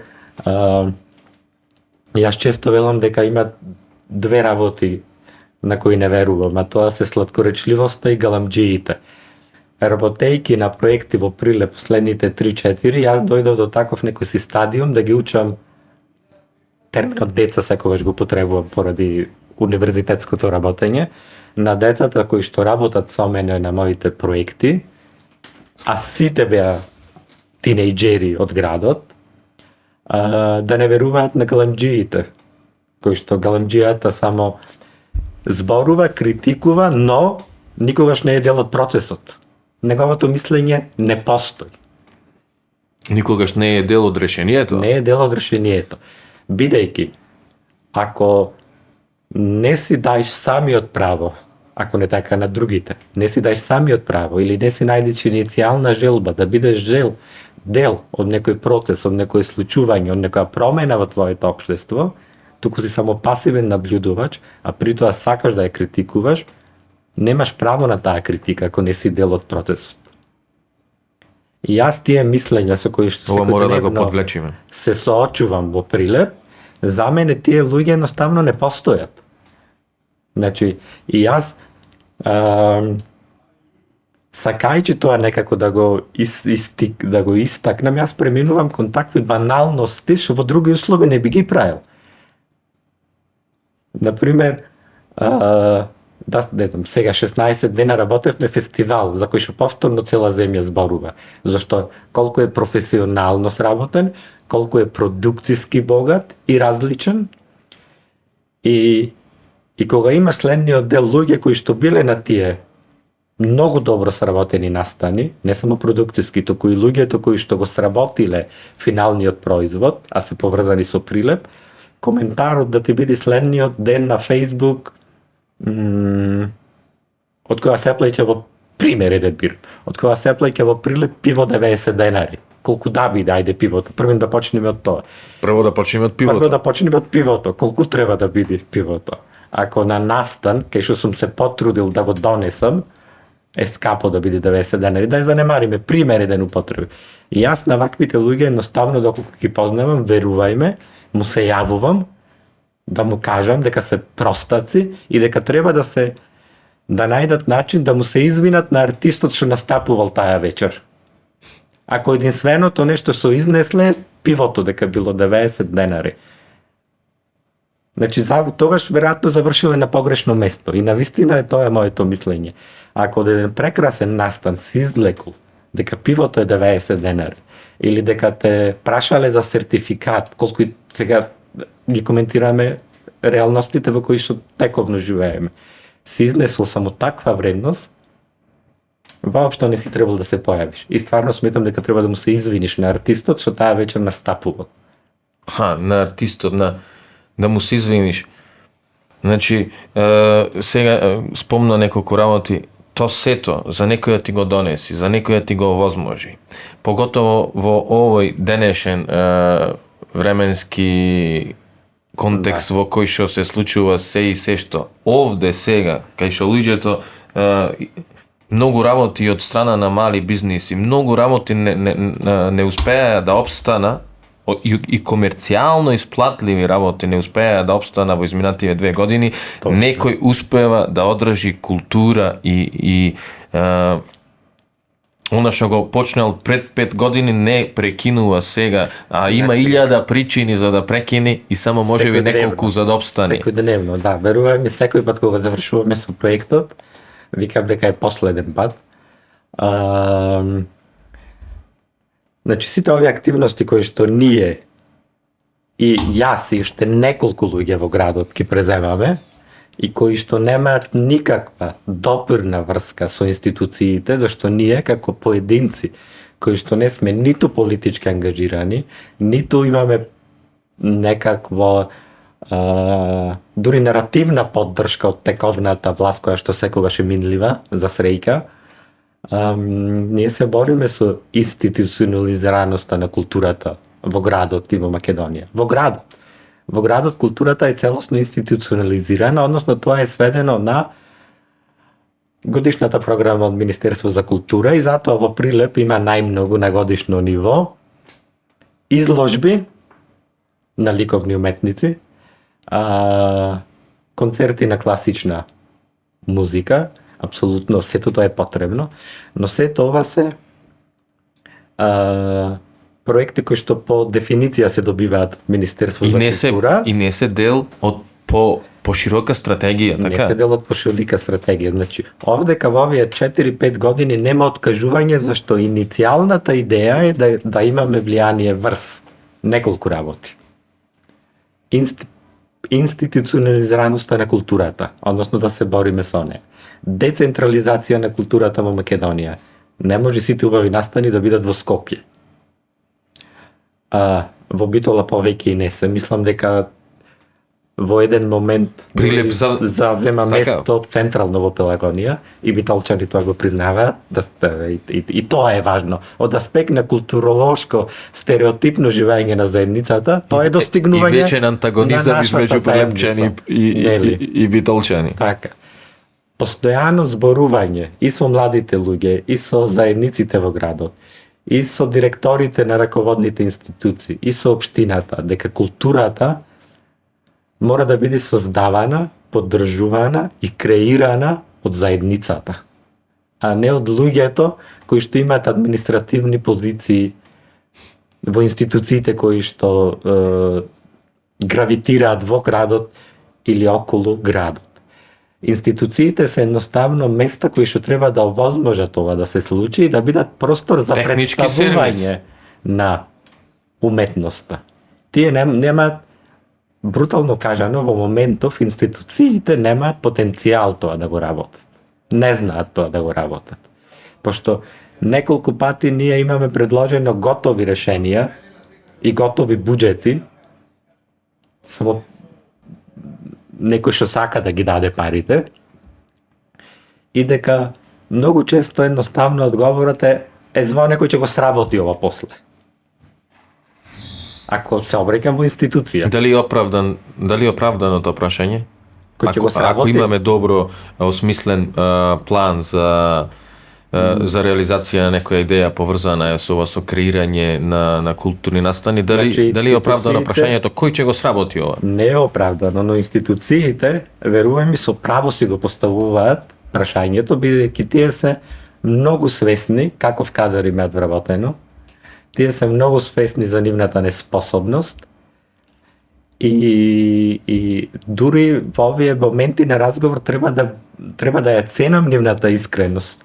јас често велам дека има две работи на кои не верувам, а тоа се сладкоречливоста и галамџиите. Работејки на проекти во Прилеп последните 3-4, јас дојдов до таков некој си стадиум да ги учам терминот деца, секогаш го потребувам поради универзитетското работење, на децата кои што работат со мене на моите проекти, а сите беа тинејџери од градот, да не веруваат на галамџиите, кои што галамџијата само зборува, критикува, но никогаш не е дел од процесот. Неговото мислење не постои. Никогаш не е дел од решението. Не е дел од решението. Бидејќи, ако не си даеш самиот право, ако не така на другите, не си даеш самиот право или не си најдеш иницијална желба да бидеш дел од некој процес, од некој случување, од некоја промена во твоето општество, туку си само пасивен наблюдувач, а при тоа сакаш да ја критикуваш, немаш право на таа критика ако не си дел од процесот. И јас тие мислења со кои што Ова мора да го секојдневно подвлечиме. се соочувам во Прилеп, за мене тие луѓе едноставно не постојат. Значи, и јас сакајќи тоа некако да го истакнам, јас преминувам кон такви баналности што во други услови не би ги правил. Например, сега 16 дена работевме фестивал за кој што повторно цела земја зборува, зашто колку е професионално сработен, колку е продукциски богат и различен, и кога имаш следниот дел луѓе кои што биле на тие многу добро сработени настани, не само продукциски, туку и луѓето кои што го сработиле финалниот производ, а се поврзани со Прилеп, коментарот да ти биде следниот ден на Facebook, од која се плаќа во пример еден пир, од која се плаќа во Прилеп пиво 90 денари. Колку да биде, ајде пивото. Прво да почнеме од тоа. Прво да почнеме од пивото. Прво да почнеме од пивото. Колку треба да биде пивото? Ако на настан, кај што сум се потрудил да го донесам, е скапо да биде 90 денари, да ја занемариме, пример еден употреби. И јас на ваквите луѓе едноставно доколку ги познавам, верувајме, му се јавувам, да му кажам дека се простаци и дека треба да најдат начин да му се извинат на артистот што настапувал таа вечер. Ако единственото нешто што изнесле, пивото дека било 90 денари. Значи, тогаш веројатно завршиле на погрешно место. И навистина е тоа моето мислење. Ако еден прекрасен настан си излекол дека пивото е 90 денари, или дека те прашале за сертификат, колку и сега ги коментираме реалностите во кои што тековно живееме, си изнесол само таква вредност, воопшто не си требал да се појавиш. И стварно сметам дека треба да му се извиниш на артистот што таа вечер настапува. На артистот, да му се извиниш. Значи, сега спомна неколку работи, то сето за некој ти го донеси, за некој ти го овозможи. Поготово во овој денешен временски контекст во кој што се случува се и се што овде сега, кај што луѓето многу работи од страна на мали бизниси, многу работи не успеа да опстана и комерцијално исплатливи работи не успеа да опстана во изминативе 2 години, некој успева да одржи култура и она што го почнал пред 5 години не прекинува сега, а има 1000 причини за да прекини и само можеби неколку за да опстане. Секојдневно, да. Верувам ми секој пат кога завршуваме со проектот, викам дека е последен пат. Значи сите овие активности кои што ние и јас и уште неколку луѓе во градот ги преземаме и кои што немаат никаква допирна врска со институциите, зашто ние како поединци кои што не сме ниту политички ангажирани, ниту имаме некакво дури наративна поддршка од тековната власт која што секогаш е минлива за среќа, ние се бориме со институционализираноста на културата во градот и во Македонија. Во градот културата е целосно институционализирана, односно тоа е сведено на годишната програма од Министерство за култура и затоа во Прилеп има најмногу на годишно ниво изложби на ликовни уметници, концерти на класична музика, апсолутно сето тоа е потребно, но сето ова се проекти кои што по дефиниција се добиваат од Министерство за култура. И не се дел од поширока стратегија, така? Не се дел од поширока стратегија. Значи, овдека во овие 4-5 години нема откажување, зашто иницијалната идеја е да имаме влијание врз неколку работи. Институционализираноста на културата, односно да се бориме со неја. Децентрализација на културата во Македонија. Не може сите убави настани да бидат во Скопје. Во Битола повеќе и не се. Мислам дека во еден момент Прилеп зазема место централно во Пелагонија и битолчани тоа го признаваат, и тоа е важно. Од аспект на културолошко стереотипно живење на заедницата, тоа е достигнување и вечен антагонизам измеѓу прилепчани и битолчани. Така. Постојано зборување и со младите луѓе, и со заедниците во градот, и со директорите на раководните институции, и со општината, дека културата мора да биде создавана, поддржувана и креирана од заедницата, а не од луѓето кои што имаат административни позиции во институциите кои што гравитираат во градот или околу градот. Институциите се едноставно места кои што треба да овозможат ова да се случи и да бидат простор за представување на уметноста. Тие немаат, брутално кажано, во моментов институциите немаат потенцијал тоа да го работат. Не знаат тоа да го работат. Пошто неколку пати ние имаме предложено готови решенија и готови буџети, само некој што сака да ги даде парите, и дека многу често едноставно одговорот е зво некој ќе го сработи ова после. Ако се обраќам во институција. Дали е оправдано тоа прашање? Ако имаме добро осмислен план за реализација на некоја идеја поврзана со креирање на културни настани, дали е оправдано прашањето кој ќе го сработи ова? Не е оправдано, но институциите, верувам ми, со право си го поставуваат прашањето, бидејќи тие се многу свесни каков кадар имаат вработено, тие се многу свесни за нивната неспособност и дури во овие моменти на разговор треба да ја ценам нивната искреност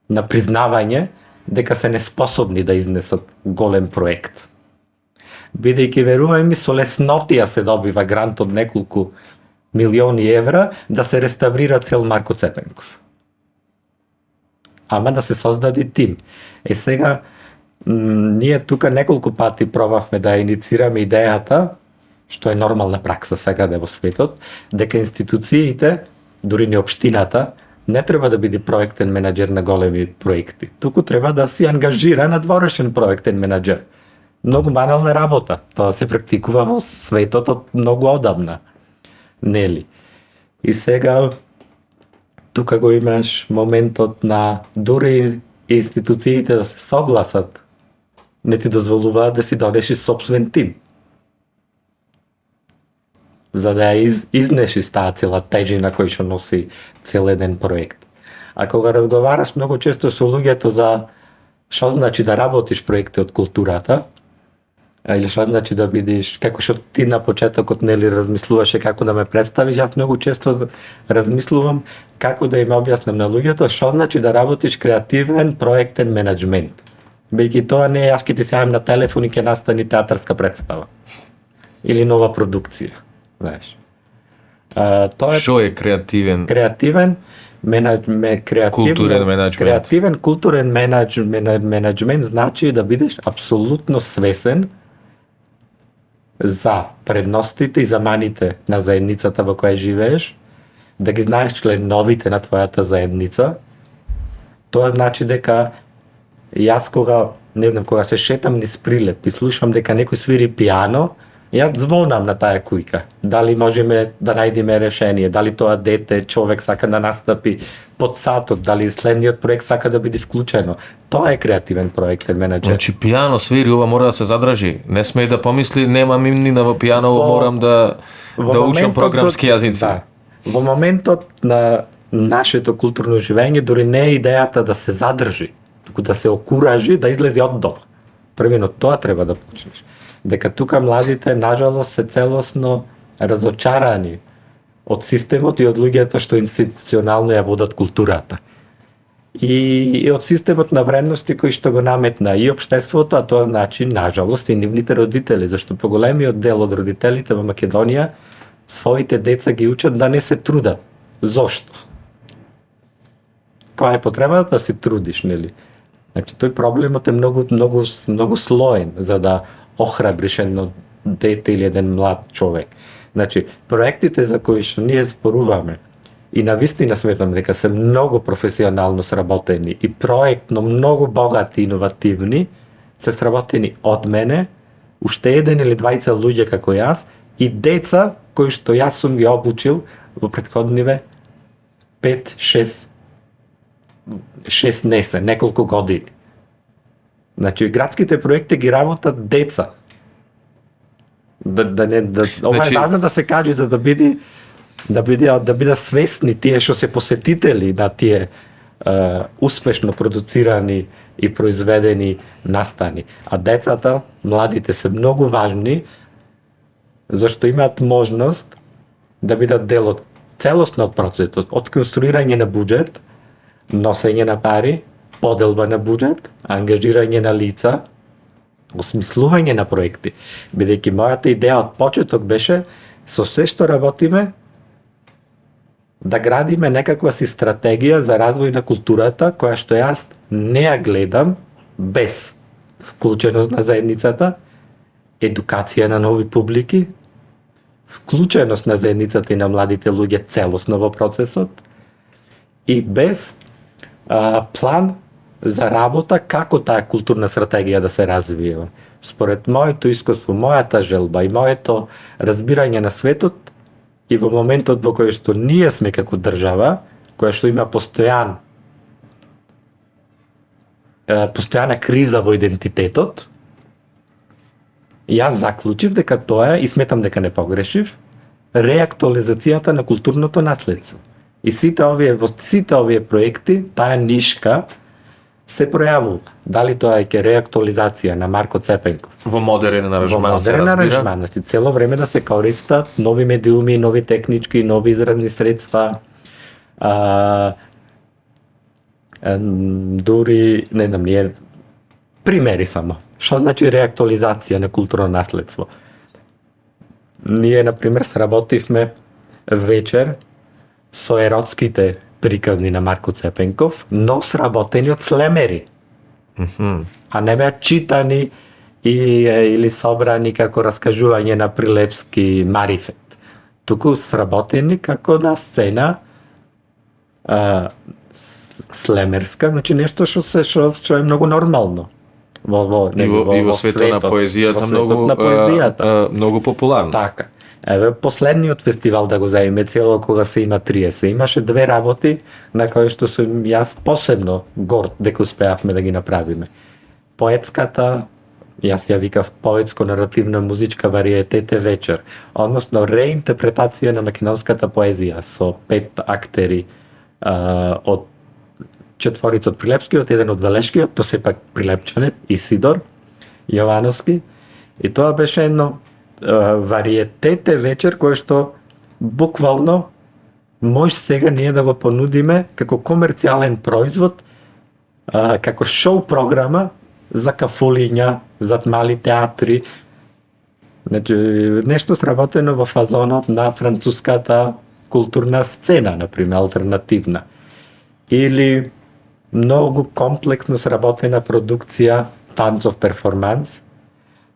на признавање дека се неспособни да изнесат голем проект. Бидејќи, верувај ми, со леснотија се добива грант од неколку милиони евра да се реставрира цел Марко Цепенков. Ама да се создаде тим. Сега, ние тука неколку пати пробавме да иницираме идејата, што е нормална пракса секаде во светот, дека институциите, дури не општината, не треба да биде проектен менаџер на големи проекти. Туку треба да си ангажира надворешен проектен менаџер. Многу банална работа. Тоа се практикува во светот од многу одамна. Нели? И сега тука го имаш моментот на дури институциите да се согласат, не ти дозволуваат да си донесиш собствен тим. За да ја изнешиш таа цела тежина кој што носи цел еден проект. А кога разговараш многу често со луѓето за што значи да работиш проекти од културата, или што значи да бидеш, како што ти на почетокот нели размислуваше како да ме представиш, јас многу често размислувам како да им објаснам на луѓето што значи да работиш креативен проектен менаџмент. Бејќи тоа не е јас ќе ти се јавам на телефон и ќе настани театарска представа. Или нова продукција, знаеш. Тоа е Шо е креативен? креативен Културен менаџмент. Креативен културен менаџмент значи да бидеш апсолутно свесен за предностите и за маните на заедницата во која живееш, да ги знаеш членовите на твојата заедница. Тоа значи дека јас кога се шетам низ Прилеп и слушам дека некој свири пијано, јас звонам на таа кујка. Дали можеме да најдеме решение, дали тоа дете, човек сака да настапи под сатот, дали следниот проект сака да биде вклучено. Тоа е креативен проектен менаџер. Значи пијано свири, ова мора да се задржи. Не смее да помисли немам имнина во пијано, морам да учам програмски јазици. Да. Во моментот на нашето културно живење дури не е идејата да се задржи, туку да се окуражи да излезе од дома. Првено тоа треба да почнеш. Дека тука младите, нажалост, се целосно разочарани од системот и од луѓето што институционално ја водат културата. И од системот на вредности кои што го наметна и општеството, а тоа значи, нажалост, и нивните родители, зашто поголемиот дел од родителите во Македонија своите деца ги учат да не се трудат. Зошто? Која е потребата да се трудиш, нели? Значи, тој проблемот е многу слоен за да охрабриш едно дете или еден млад човек. Значи, проектите за кои што ние зборуваме и навистина сметам дека се многу професионално сработени и проектно многу богати и иновативни, се сработени од мене, уште еден или двајца луѓе како јас и деца кои што јас сум ги обучил во претходниве 5-6 неколку години. Значи, градските проекти ги работат деца. Ова е важно да се каже за да бидат свесни тие што се посетители на тие успешно продуцирани и произведени настани. А децата, младите се многу важни, зашто имаат можност да бидат дел од целосно од процесот, од конструирање на буџет, носење на пари, поделба на буџет, ангажирање на лица, осмислување на проекти. Бидејќи мојата идеја од почеток беше со се што работиме да градиме некаква си стратегија за развој на културата која што јас не ја гледам без вклученост на заедницата, едукација на нови публики, вклученост на заедницата и на младите луѓе целосно во процесот и без план за работа како таа културна стратегија да се развива. Според моето искуство, мојата желба и моето разбирање на светот и во моментот во кој што ние сме како држава, која што има постојана криза во идентитетот, јас заклучив дека тоа и сметам дека не погрешив, реактуализацијата на културното наследство. И во сите овие проекти, таа нишка се пројавува. Дали тоа е реактуализација на Марко Цепенков. Во модерен аранжман Во се модерен разбира. аранжман, значи цело време да се користат нови медиуми, нови технички, нови изразни средства. Дури, не знам, ние примери само. Што значи реактуализација на културно наследство? Ние, например, сработивме вечер со еротските приказни на Марко Цепенков, но сработени од слемери. А не беа читани или собрани како раскажување на прилепски марифет. Туку сработени како на сцена слемерска, значи нешто што е многу нормално. И во светот на поезијата многу популарно. Така. Еве последниот фестивал да го земеме цело кога се има 30. Имаше две работи на кои што сум јас посебно горд дека успеавме да ги направиме. Поетската, јас ја викав поетско-наративна музичка вариетете вечер, односно реинтерпретација на македонската поезија со 5 актери од четворица од Прилепскиот, еден од Велешкиот, то сепак прилепчанет, Исидор Јовановски. И тоа беше едно вариетете вечер кој што буквално може сега ние да го понудиме како комерцијален производ, како шоу програма за кафулиња, зад мали театри. Значи, нешто сработено во фазонот на француската културна сцена, например, алтернативна. Или многу комплексно сработена продукција танцов перформанс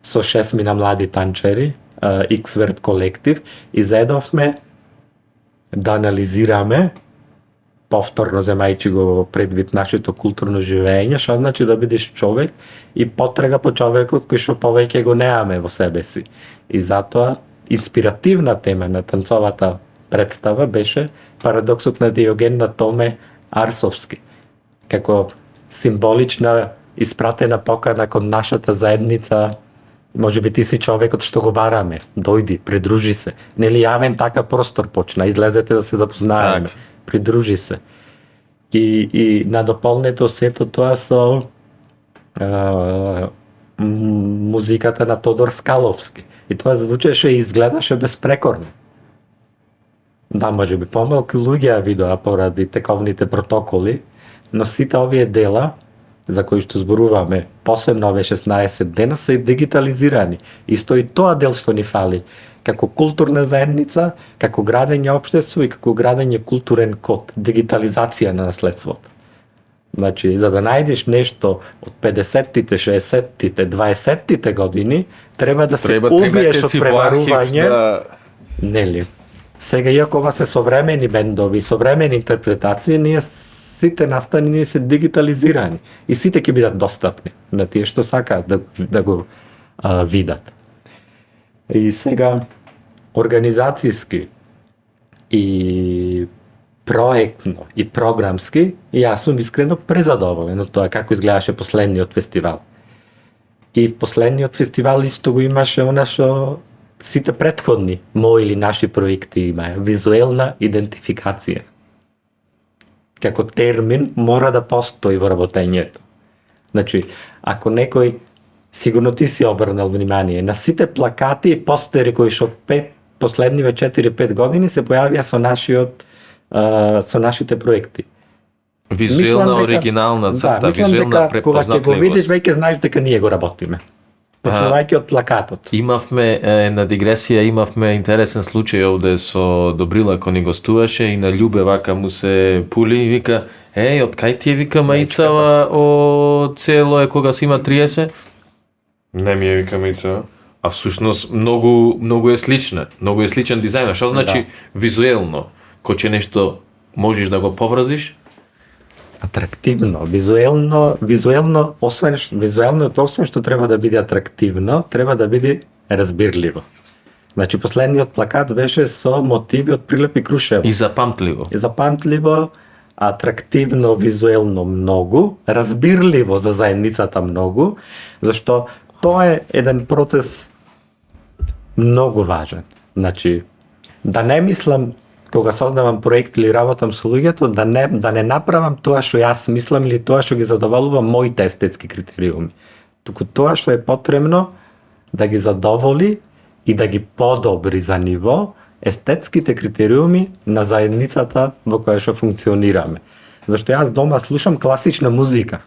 со 6 млади танчери, X-Word колектив, и заедовме да анализираме, повторно земајќи го предвид нашето културно живење, што значи да бидеш човек и потрага по човекот кој што повеќе го неаме во себе си. И затоа инспиративна тема на танцовата представа беше парадоксот на Диоген на Томе Арсовски, како символична испратена покана кон нашата заедница. Може би ти си човекот што го бараме, дојди, придружи се. Нели јавен така простор почна, излезете да се запознаеме, придружи се. И надополнето сето тоа со музиката на Тодор Скаловски. И тоа звучеше и изгледаше безпрекорно. Да, може би помалку луѓе ја видоа поради тековните протоколи, но сите овие дела за кои што зборуваме, посебно овие 16 дена, се дигитализирани. Исто и тоа дел што ни фали, како културна заедница, како градење општество и како градење културен код, дигитализација на наследството. Значи, за да најдеш нешто од 50-тите, 60-тите, 20-тите години, треба да се убиеш од преварување. Нели? Сега, иако ова се современи бендови, современи интерпретации, ние сите настанини се дигитализирани и сите ќе бидат достапни на тие што сакаат да го видат. И сега, организацијски и проектно и програмски, јас сум искрено презадоволен од тоа како изгледаше последниот фестивал. И последниот фестивал исто го имаше она што сите претходни мои или наши проекти имаја, визуелна идентификација. Како термин мора да постои во работењето. Значи, ако некој, сигурно ти си обрнал внимание, на сите плакати и постери кои што последниве 4-5 години се појавија со нашите проекти. Визуелна, оригинална црта, визуелна препознатливост. Кога ќе го видиш, веќе знаеш дека ние го работиме. Почнувајќи од плакатот. Имавме една дигресија, имавме интересен случај овде со Добрила кој ни гостуваше и на Љубе вака му се пули и вика: од кај ти е, вика, маицава од цело е кога си има 30? Не ми е, вика, маицава. А всушност многу е слична, многу е сличен дизајн. Што значи визуелно? Кој че нешто можеш да го повразиш? Атрактивно, визуелно, освен што треба да биде атрактивно, треба да биде разбирливо. Значи, последниот плакат беше со мотиви од Прилеп и Крушево. И запамтливо, атрактивно, визуелно многу, разбирливо за заедницата многу, зашто тоа е еден процес многу важен. Значи, да не мислам кога создавам проект или работам со луѓето, да не направам тоа што јас мислам или тоа што ги задоволува моите естетски критериуми. Туку тоа што е потребно да ги задоволи и да ги подобри за ниво естетските критериуми на заедницата во која што функционираме. Зашто јас дома слушам класична музика,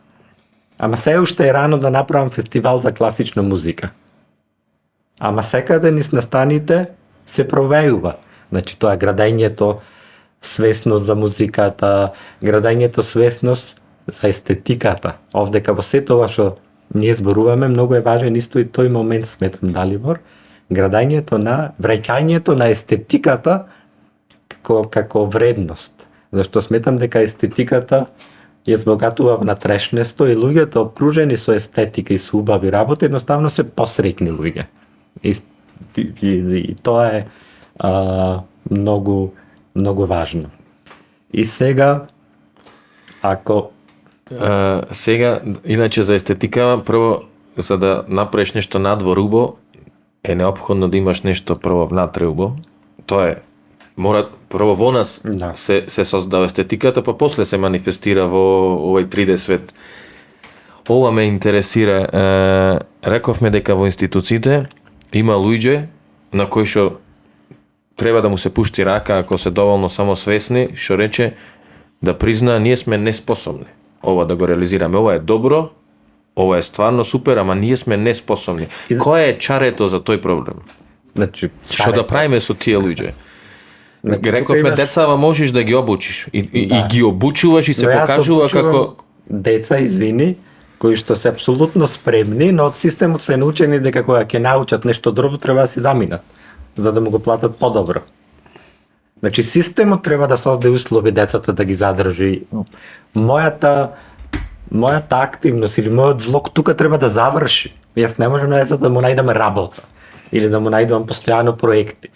ама се уште е рано да направам фестивал за класична музика. Ама секаде низ настаните се провејува. Значи, тоа е градењето свесност за музиката, градењето свесност за естетиката. Овдека во сето ова што ние зборуваме, многу е важен исто и тој момент, сметам, Далибор, враќањето на естетиката како вредност. Зашто сметам дека естетиката ја збогатува внатрешноста и луѓето обкружени со естетика и со убави работи, едноставно се посреќни луѓе. И тоа е многу важно. И сега, иначе за естетика, прво, за да направиш нешто надвор убо, е неопходно да имаш нешто прво внатре убо. Тоа е, мора прво во нас се создава естетиката, па после се манифестира во овој 3D свет. Ова ме интересира. Рековме дека во институциите има луѓе на кои што треба да му се пушти рака ако се доволно самосвесни, што рече да призна ние сме неспособни ова да го реализираме. Ова е добро, ова е стварно супер, ама ние сме неспособни. Кој е чарето за тој проблем? Значи, Што да правиме со тие луѓе? Значи, Рековме, имаш- децава можеш да ги обучиш. И Да. ги обучуваш и се Но јас покажува обучувам како... деца, извини, кои што се апсолутно спремни, но од системот се научени дека кога ќе научат нешто друго треба да си заминат, за да му го платат подобро. Значи системот треба да создаде услови децата да ги задржи. Мојата активност или мојот влог тука треба да заврши. Јас не можам на децата да му најдам работа или да му најдам постојано проекти.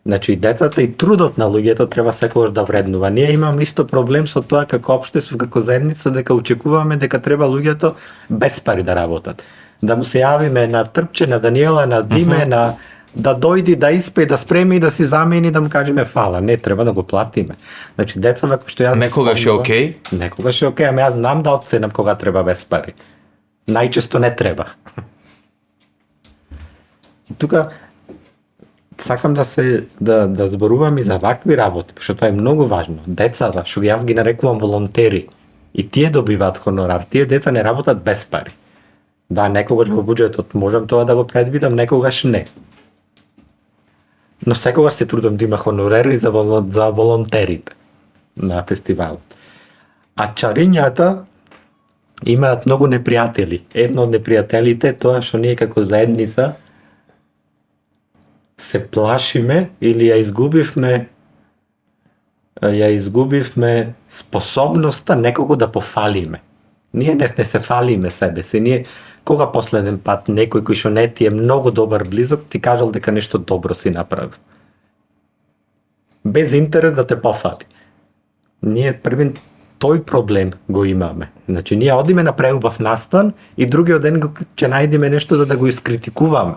Значи, децата и трудот на луѓето треба секогаш да вреднува. Ние имаме исто проблем со тоа како општество, како заедница, дека очекуваме дека треба луѓето без пари да работат. Да му се јавиме на Трпче, на Даниела, на Диме, на да дојди, да испе, да спреми и да си замени, да му кажеме фала. Не, треба да го платиме. Значи, деца, како што јас... Некогаш е окей? Некогаш е окей, ама јас знам да оценам кога треба без пари. Најчесто не треба. И тука сакам да зборувам и за вакви работи, што тоа е многу важно. Децата, што јас ги нарекувам волонтери, и тие добиваат хонорар. Тие деца не работат без пари. Да, некогаш во буџетот можам тоа да го предвидам, некогаш не. Но секогаш се трудам да има хонорари за волонтерите на фестивалот. А чарињата имаат многу непријатели. Едно од непријателите е тоа што ние како заедница се плашиме или ја изгубивме способноста некого да пофалиме. Ние не се фалиме себе си. Ние кога последен пат некој кој што не ти е многу добар близок ти кажал дека нешто добро си направил. Без интерес да те пофали. Ние првен тој проблем го имаме. Значи ние одиме на преубав настан и другиот ден ќе најдеме нешто за да го искритикуваме.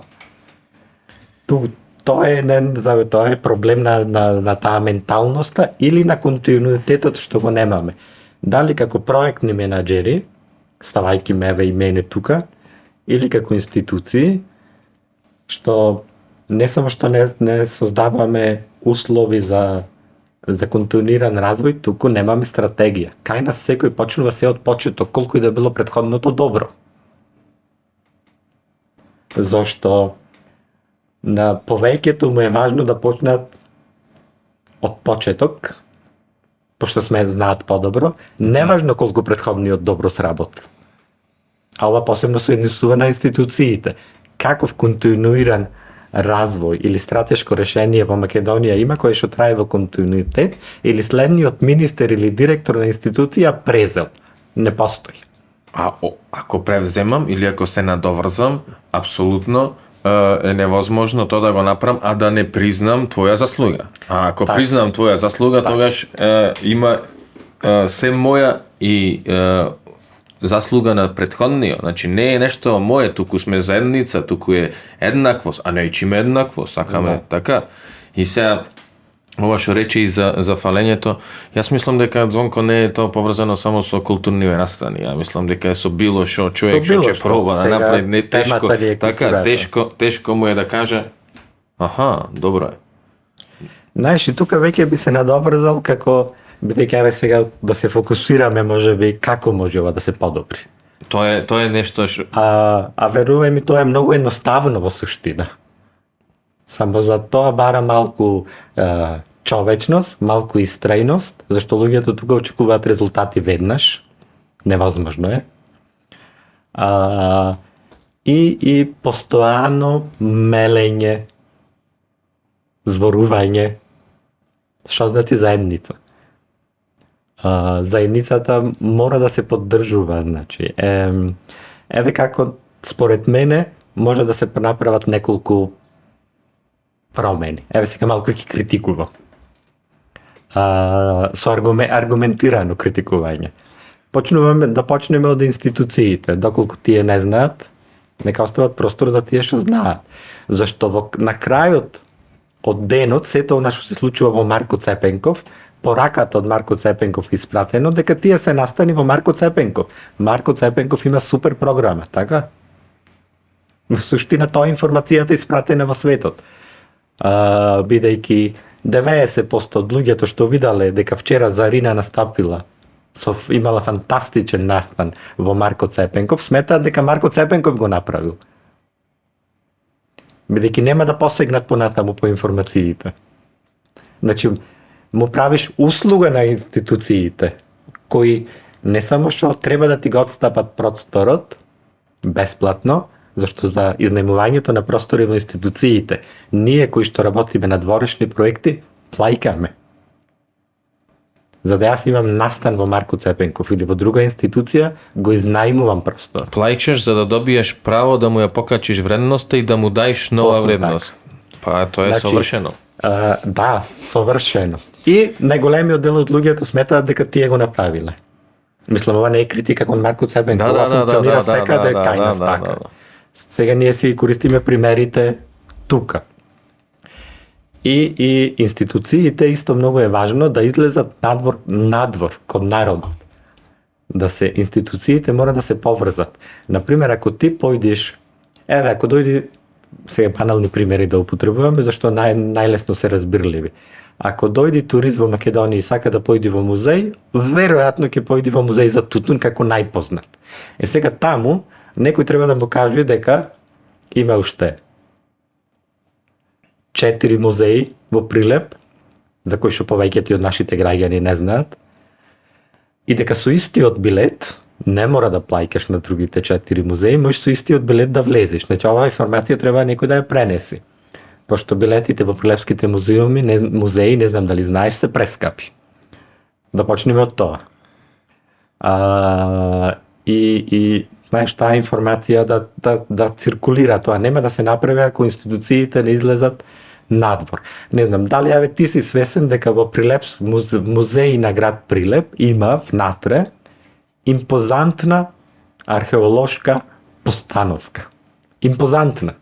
Тоа е проблем на таа менталноста или на континуитетот што го немаме. Дали како проектни менаџери, ставајки меве и мене тука, или како институции, што не само што не создаваме услови за континуиран развој, туку немаме стратегија. Кај нас секој почнува се од почеток, колку и да било претходното добро. Зошто на повеќето му е важно да почнат од почеток, пошто знаат подобро, неважно колку претходниот добро сработи. А ова посебно се однесува на институциите. Каков континуиран развој или стратешко решение во Македонија има кое што трае во континуитет или следниот министер или директор на институција презел? Не постои. Ако превземам или ако се надоврзам, апсолутно е невозможно тоа да го направам, а да не признам твоја заслуга. А ако признам твоја заслуга, тогаш има се моја и заслуга на претходниот. Значи не е нешто мое, туку сме заедница, туку е еднаквост, а не ичиме еднаквост, сакаме така. И сега ова што рече и за фалењето, јас мислам дека Звонко не е тоа поврзано само со културни настани. Ја мислам дека е со било што човек што ќе проба да направи, не тешко, така тешко му е да каже аха, добро е. Знаеш, и тука веќе би се надобрзал како бидејќи еве сега да се фокусираме можеби како може ова да се подобри. Тоа е нешто што А верувај ми, тоа е многу едноставно во суштина. Само за тоа бара малку човечност, малку истрајност, зашто луѓето тука очекуваат резултати веднаш. Невозможно е. И постојано мелење, зборување, што значи заедница. Заедницата мора да се поддржува, значи. Еве како според мене може да се направат неколку промени. Еве сега малку ќе критикувам. Со аргументирано критикување. Почнеме од институциите, доколку тие не знаат, нека остават простор за тие што знаат. Зашто на крајот од денот, сето она што се случува во Марко Цепенков, пораката од Марко Цепенков испратено, дека тие се настани во Марко Цепенков. Марко Цепенков има супер програма, така? Во суштина тоа информацијата испратена во светот. Бидејќи 90% од луѓето што виделе дека вчера Зарина настапила имала фантастичен настан во Марко Цепенков, сметаат дека Марко Цепенков го направил. Бидејќи нема да посегнат понатаму по информациите. Значи, му правиш услуга на институциите, кои не само што треба да ти го отстапат просторот, бесплатно, зашто за изнајмувањето на простори во институциите, ние кои што работиме на дворешни проекти, плајкаме. За да јас имам настан во Марко Цепенков или во друга институција, го изнајмувам простор. Плаќаш за да добиеш право да му ја покачиш вредноста и да му даеш нова Токму вредност. Па тоа е совршено. Да, совршено. И најголемиот дел од луѓето сметаат дека тие го направиле. Мислам, ова не е критика кон Марко Цепенков, ова функционира секаде кај нас така. Сега ние си користиме примерите тука. И институциите исто многу е важно да излезат надвор кон народот. Да се институциите мора да се поврзат. Например, ако ти појдеш, ако дојди сега банални примери да употребуваме, зашто најлесно се разбирливи. Ако дојди турист во Македонија и сака да појди во музеј, веројатно ќе појди во музеј за тутун како најпознат. Сега таму некој треба да му каже дека има уште 4 музеи во Прилеп, за кои што повеќето од нашите граѓани не знаат, и дека со истиот билет не мора да плаќаш на другите 4 музеи, можеш со истиот билет да влезеш. Значи, оваа информација треба некој да ја пренеси. Пошто билетите во прилепските музеи, не знам дали знаеш, се прескапи. Да почнеме од тоа. И знаеш, таа информација да циркулира, тоа нема да се направи ако институциите не излезат надвор. Не знам, дали ти си свесен дека во музеј на град Прилеп има внатре импозантна археолошка постановка. Импозантна.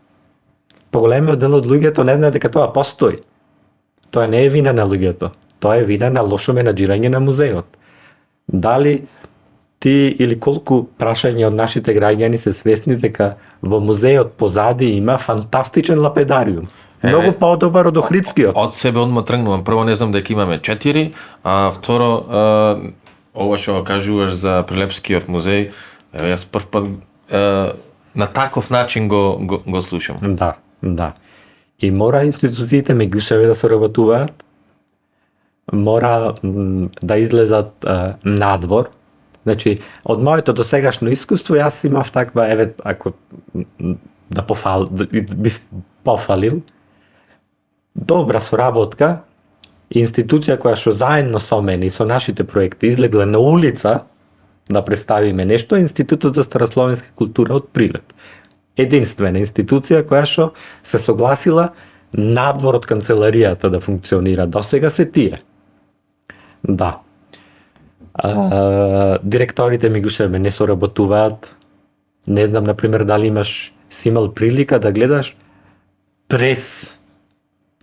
Поголемиот дел од луѓето не знаат дека тоа постои. Тоа не е вина на луѓето. Тоа е вина на лошо менаџирање на музеот. Дали ти или колку прашање од нашите граѓани се свесни дека во музеот позади има фантастичен лапедариум. Многу подобар од Охридскиот. Од себе одма тргнувам. Прво не знам дека имаме 4, а второ ова што кажуваш за Прилепскиот музеј, јас прв пат на таков начин го слушам. Да. И мора институциите меѓусебе да соработуваат, мора да излезат надвор. Значи, од моето досегашно искуство, јас имав таква, ако бив пофалил, добра соработка, институција која што заедно со мене и со нашите проекти излегла на улица да представиме нешто, Институтот за старословенска култура од Прилеп. Единствена институција која што се согласила надвор од канцеларијата да функционира. Досега се тие. Да. Директорите меѓусебе не соработуваат. Не знам, например, дали си имал прилика да гледаш прес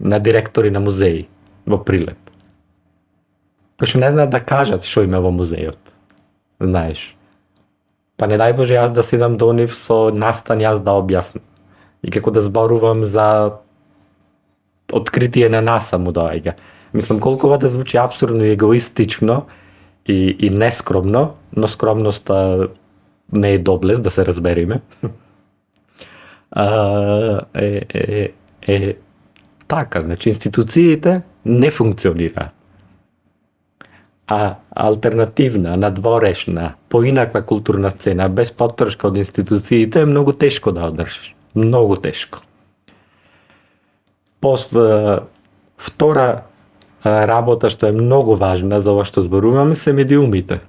на директори на музеи во Прилеп. Кои што не знаат да кажат што има во музејот. Знаеш. Па не дај Боже јас да седам до нив со настан јас да објаснам. И како да зборувам за откритие на НАСА му доаѓа. Мислам, колку ова да звучи апсурдно и егоистично и нескромно, но скромноста не е доблест, да се разбериме. Така, значи институциите не функционираат. А алтернативна, надворешна, поинаква културна сцена, без поддршка од институциите е многу тешко да одржиш. Многу тешко. Втора работа што е многу важна за ова што зборуваме се медиумите.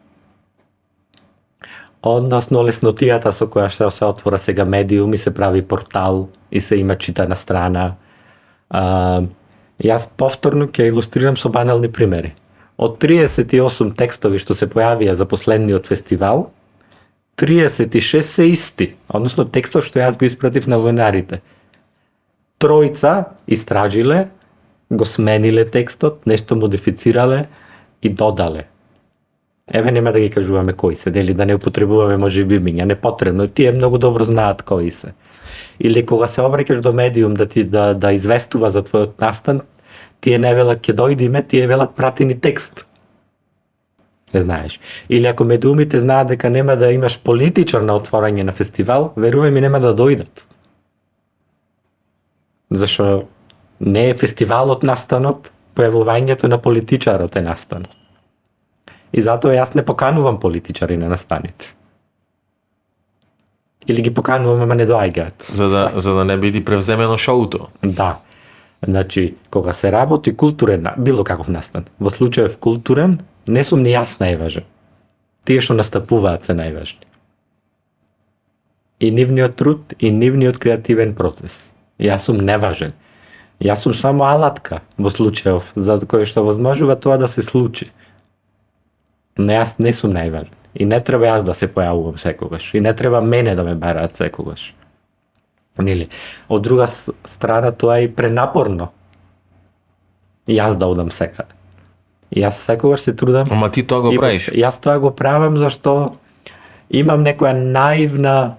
Односно леснотијата со која што се отвора сега медиум и се прави портал и се има читана страна. Јас повторно ќе илустрирам со банални примери. Од 38 текстови што се појавија за последниот фестивал, 36 се исти, односно текстов што јас го испратив на војнарите. Тројца истражиле, го смениле текстот, нешто модифицирале и додале. Еве нема да ги кажуваме кои се, дели да не употребуваме можеби имиња, непотребно, тие многу добро знаат кои се. Или кога се обраќаш до медиум да известува за твојот настан, тие не велат ќе дојдиме, тие велат прати ни текст. знаеш. Или ако медиумите знаат дека нема да имаш политичар на отворање на фестивал, верувај ми нема да дојдат. Зашо не е фестивалот настанот, појавувањето на политичарот е настанот. И затоа јас не поканувам политичари на настаните. Или ги поканувам, ама не доаѓаат. За да не биде превземено шоуто. Да. Значи, кога се работи културен, било каков настан, во случајов културен, не сум ни јас најважен. Тие што настапуваат се најважни. И нивниот труд, и нивниот креативен процес. Јас сум неважен. Јас сум само алатка во случајов, за кој што возможува тоа да се случи. Но јас не сум најважен. И не треба јас да се појавувам секогаш. И не треба мене да ме бараат секогаш. Нели? Од друга страна тоа е и пренапорно. Јас да одам секаде. Јас секогаш се трудам. Ама ти тоа го правиш. Јас тоа го правам зашто имам некоја наивна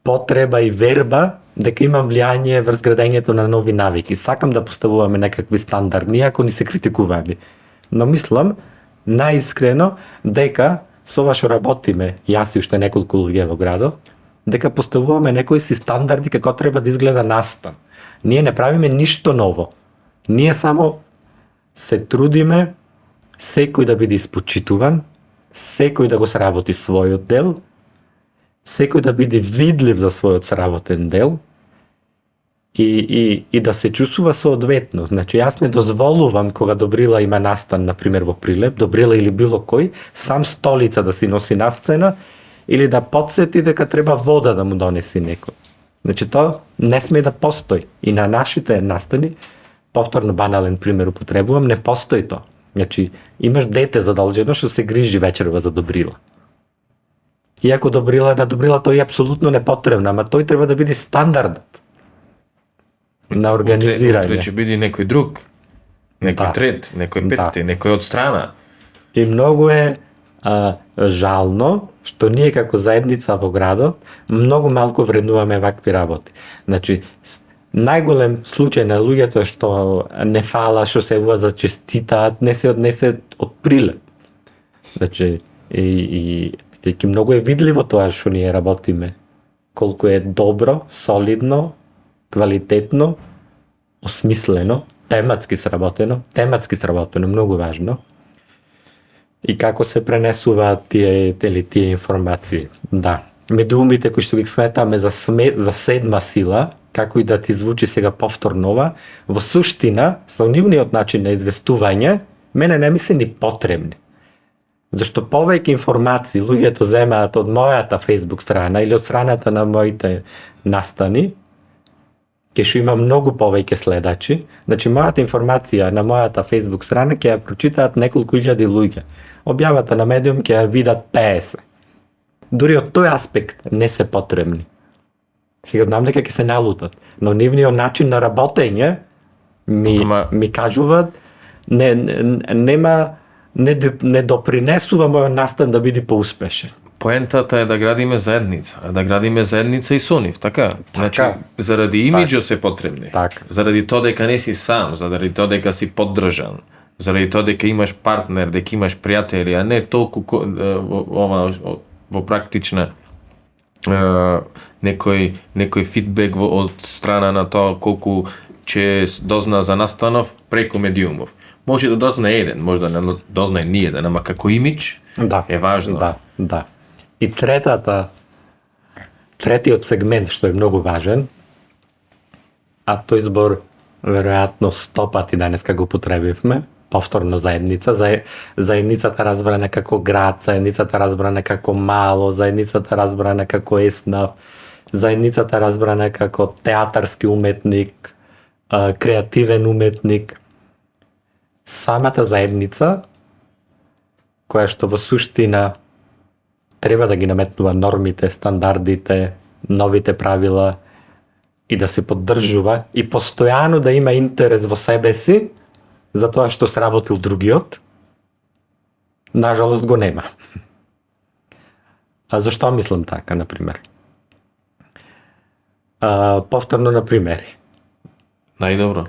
потреба и верба дека имам влијание врз градењето на нови навики. Сакам да поставуваме некакви стандарди, иако ни се критикувани. Но мислам, наискрено, дека со ова што работиме, јас и уште неколку луѓе во градот, дека поставуваме некои си стандарди како треба да изгледа настан. Ние не правиме ништо ново. Ние само се трудиме секој да биде испочитуван, секој да го сработи својот дел, секој да биде видлив за својот сработен дел и да се чувствува соодветно. Значи, јас не дозволувам кога Добрила има настан, например во Прилеп, Добрила или било кој, сам столица да си носи на сцена или да подсети дека треба вода да му донеси некој. Значи, тоа не сме да постои. И на нашите настани, повторно банален пример употребувам, не постои тоа. Значи, имаш дете задолжено што се грижи вечерва за Добрила. Иако Добрила на Добрила тој е апсолутно непотребна, ама тој треба да биде стандардот на организирање. Утре ќе биде некој друг, некој трет, некој петте, некој од страна. И многу е жално што ние како заедница во градот многу малку вреднуваме вакви работи. Значи, најголем случај на луѓето што не фала, што се ува за честитаат, не се однесе од Прилеп. Значи, и многу е видливо тоа што ние работиме. Колку е добро, солидно, квалитетно, осмислено, тематски сработено, многу важно. И како се пренесуваат тие информации. Да. Медиумите кои што ги сметаме за седма сила, како и да ти звучи сега повторно ова, во суштина, со нивниот начин на известување, мене не ми се ни потребни. Зашто повеќе информации луѓето земаат од мојата Facebook страна или од страната на моите настани, ќе што има многу повеќе следачи, значи мојата информација на мојата Facebook страна ќе ја прочитаат неколку илјади луѓе. Објавата на медиум ќе ја видат 50. Дури од тој аспект не се потребни. Сега знам дека ќе се налутат, но нивниот начин на работење ми кажуваат не допринесува мојот настан да биде поуспешен. Поентата е да градиме заедница и со нив, така? Значи, заради имиџот се потребни. Така. Заради тоа дека не си сам, заради тоа дека си поддржан, заради тоа дека имаш партнер, дека имаш пријатели, а не толку во практична некој фидбек од страна на тоа колку ќе дозна за настанов преку медиумов. Може да дознае еден, може да не дознае ни еден, ама како имидж е важно. Да. И третиот сегмент што е многу важен, а тој збор веројатно 100 пати денеска го употребивме, повторно заедница, заедницата разбрана како град, заедницата разбрана како мало, заедницата разбрана како еснав, заедницата разбрана како театарски уметник, креативен уметник. Самата заедница, која што во суштина треба да ги наметнува нормите, стандардите, новите правила и да се поддржува и постојано да има интерес во себе си за тоа што сработил другиот, нажалост го нема. А зашто мислам така, например? Повторно на примери. Најдобро.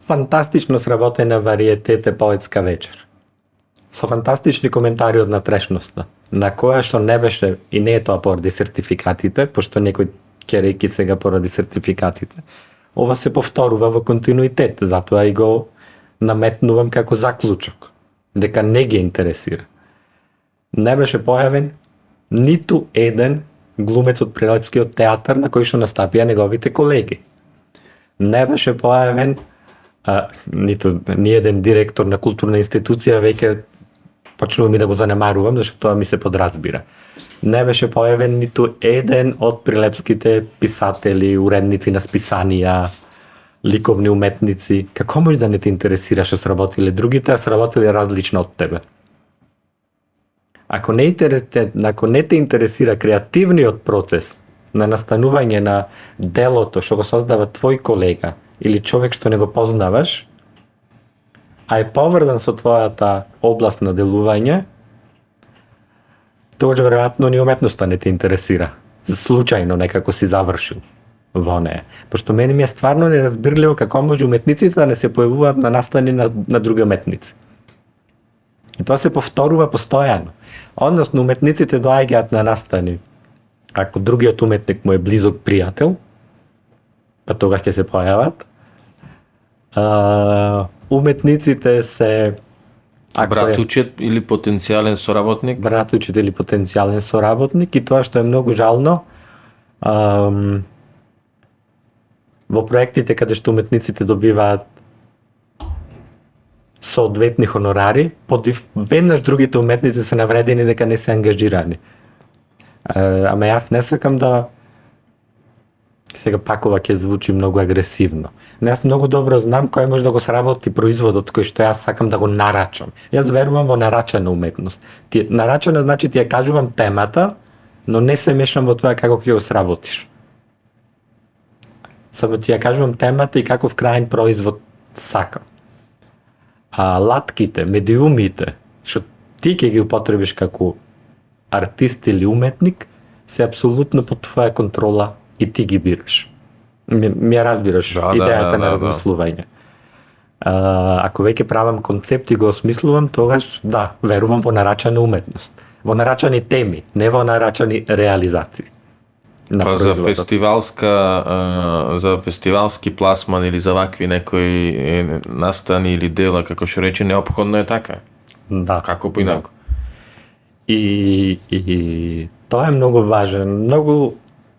фантастично сработена вариетете поетска вечер. Со фантастични коментари од натрешноста, на која што не беше, и не е тоа поради сертификатите, пошто некој ќе реки сега поради сертификатите, ова се повторува во континуитет, затоа и го наметнувам како заклучок, дека не ги интересира. Не беше појавен ниту еден глумец од Прилепскиот театар на кој што настапија неговите колеги. Не беше појавен ниту ни еден директор на културна институција, веќе почнувам и да го занемарувам, зашто тоа ми се подразбира. Не беше појавен ниту еден од прилепските писатели, уредници на списанија, ликовни уметници. Како може да не те интересира што сработиле другите, а сработиле различно од тебе? Ако не те интересира креативниот процес на настанување на делото што го создава твој колега или човек што не го познаваш, а е поврзан со твојата област на делување, тогаш веројатно ни уметноста не те интересира. Случајно некако си завршил во неја. Пошто мене ми е стварно неразбирливо како може уметниците да не се појавуваат на настани на други уметници. И тоа се повторува постојано. Односно, уметниците доаѓаат на настани. Ако другиот уметник му е близок пријател, па тога ќе се појават. Уметниците се... Братучет или потенцијален соработник? Братучет или потенцијален соработник, и тоа што е многу жално, во проектите каде што уметниците добиваат соодветни хонорари, веднаш другите уметници се навредени дека не се ангажирани. Ама јас не сакам да... Сега пак ова ќе звучи многу агресивно. Но јас многу добро знам кој може да го сработи производот кој што јас сакам да го нарачам. Јас верувам во нарачана уметност. Нарачана значи ти ја кажувам темата, но не се мешам во тоа како ќе го сработиш. Само ти ја кажувам темата и каков крајен производ сакам. А латките, медиумите, што ти ќе ги употребиш како артист или уметник, се апсолутно под твоја контрола и ти ги бираш. Ми ја разбираш идејата на размислување. Ако веќе правам концепт и го осмислувам, тогаш да, верувам во нарачана уметност. Во нарачани теми, не во нарачани реализации. Па за фестивалски пласман или за вакви некои настани или дела, како што рече, неопходно е така. Да. Како поинако. И тоа е многу важен.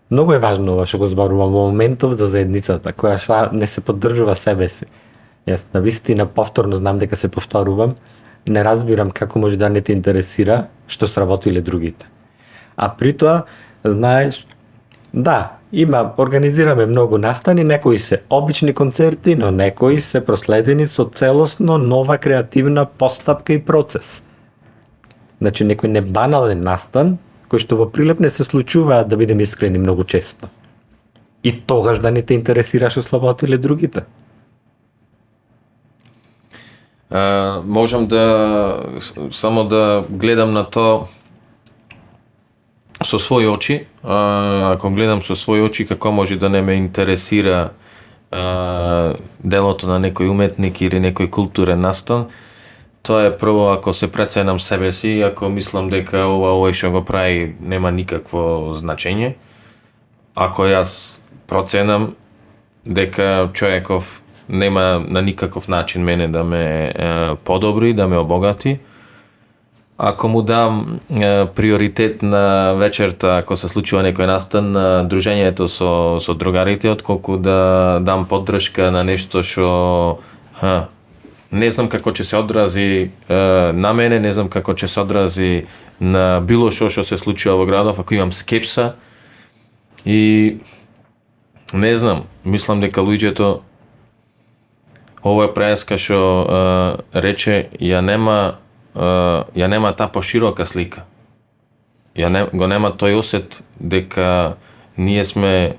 Многу е важно ова што го зборувам во моментов за заедницата, која не се поддржува себе си. Јас навистина повторно знам дека се повторувам, не разбирам како може да не те интересира што сработиле другите. А при тоа, знаеш, да, организираме многу настани, некои се обични концерти, но некои се проследени со целосно нова креативна постапка и процес. Значи, некој небанален настан, кој што во Прилеп не се случуваат, да бидем искрени, многу често. И тогаш да не те интересира што сработиле другите. Можам само да гледам на тоа со своји очи. Ако гледам со своји очи, како може да не ме интересира делото на некој уметник или некој културен настан, тоа е прво ако се преценам себе си, ако мислам дека овој што го прави нема никакво значење. Ако јас проценам дека човеков нема на никаков начин мене да ме подобри, да ме обогати, ако му дам приоритет на вечерта, ако се случува некој настан, на дружењето со другарите, отколку да дам поддршка на нешто што не знам како ќе се одрази на мене, не знам како ќе се одрази на било што се случува во градов, ако имам скепса. И не знам, мислам дека луѓето овој преска што рече ја нема таа поширока слика. Го нема тој осет дека ние сме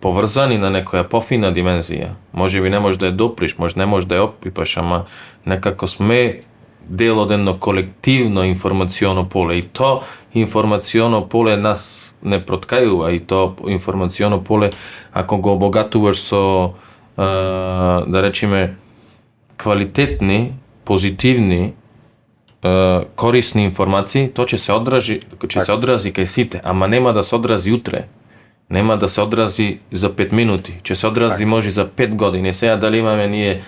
поврзани на некоја пофина димензија. Може би не може да ја доприш, може не може да ја опипаш, ама некако сме дел од едно колективно информационо поле. И то информационо поле нас не проткајува, и то информационо поле, ако го обогатуваш со да речеме, квалитетни, позитивни, корисни информации, то ќе се одрази кај сите, ама нема да се одрази утре. Нема да се одрази за 5 минути, ќе се одрази може за 5 години. Сега дали имаме ние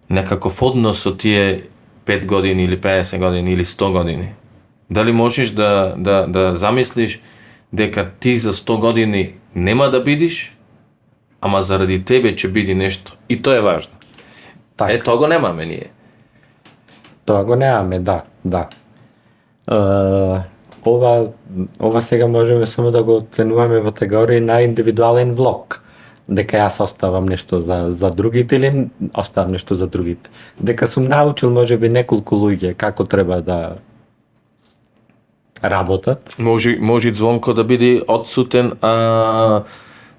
некаков однос со тие 5 години или 50 години или 100 години? Дали можеш да замислиш дека ти за 100 години нема да бидиш, ама заради тебе ќе биде нешто. И тоа е важно. Така. Тоа го немаме ние. Тоа го немаме, да. Ова сега можеме само да го оценуваме во категорија на индивидуален влог. Дека јас оставам нешто за другите или оставам нешто за другите. Дека сум научил можеби неколку луѓе како треба да работат. Може Звонко да биде одсутен, а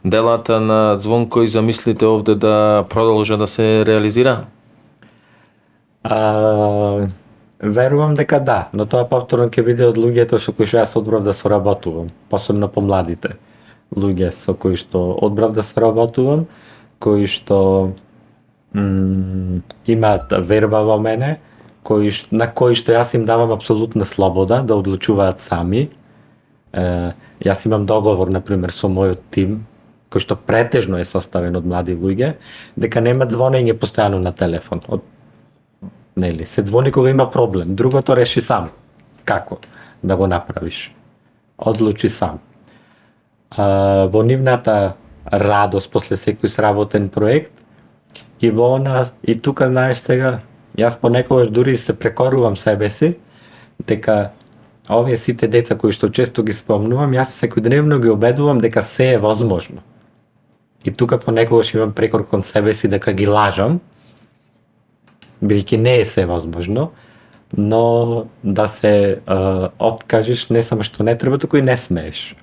делата на Звонко и замислите овде да продолжа да се реализира? Верувам дека да, но тоа повторно ќе биде од луѓето со кои што јас одбрав да соработувам, посебно помладите луѓе со кои што одбрав да соработувам, кои што имаат верба во мене, на кои што јас им давам апсолутна слобода да одлучуваат сами. Јас имам договор, например, со мојот тим, кој што претежно е составен од млади луѓе, дека нема звонење постојано на телефон. Нели, се звони кога има проблем, другото реши сам. Како да го направиш? Одлучи сам. Во нивната радост после секој сработен проект и во она, и тука знаеш сега, јас понекогаш дури се прекорувам себе си, дека овие сите деца кои што често ги спомнувам, јас секојдневно ги убедувам дека се е возможно. И тука понекогаш имам прекор кон себе си дека ги лажам, бидејќи не е се возможно, но да се откажеш не само што не треба, туку и не смееш.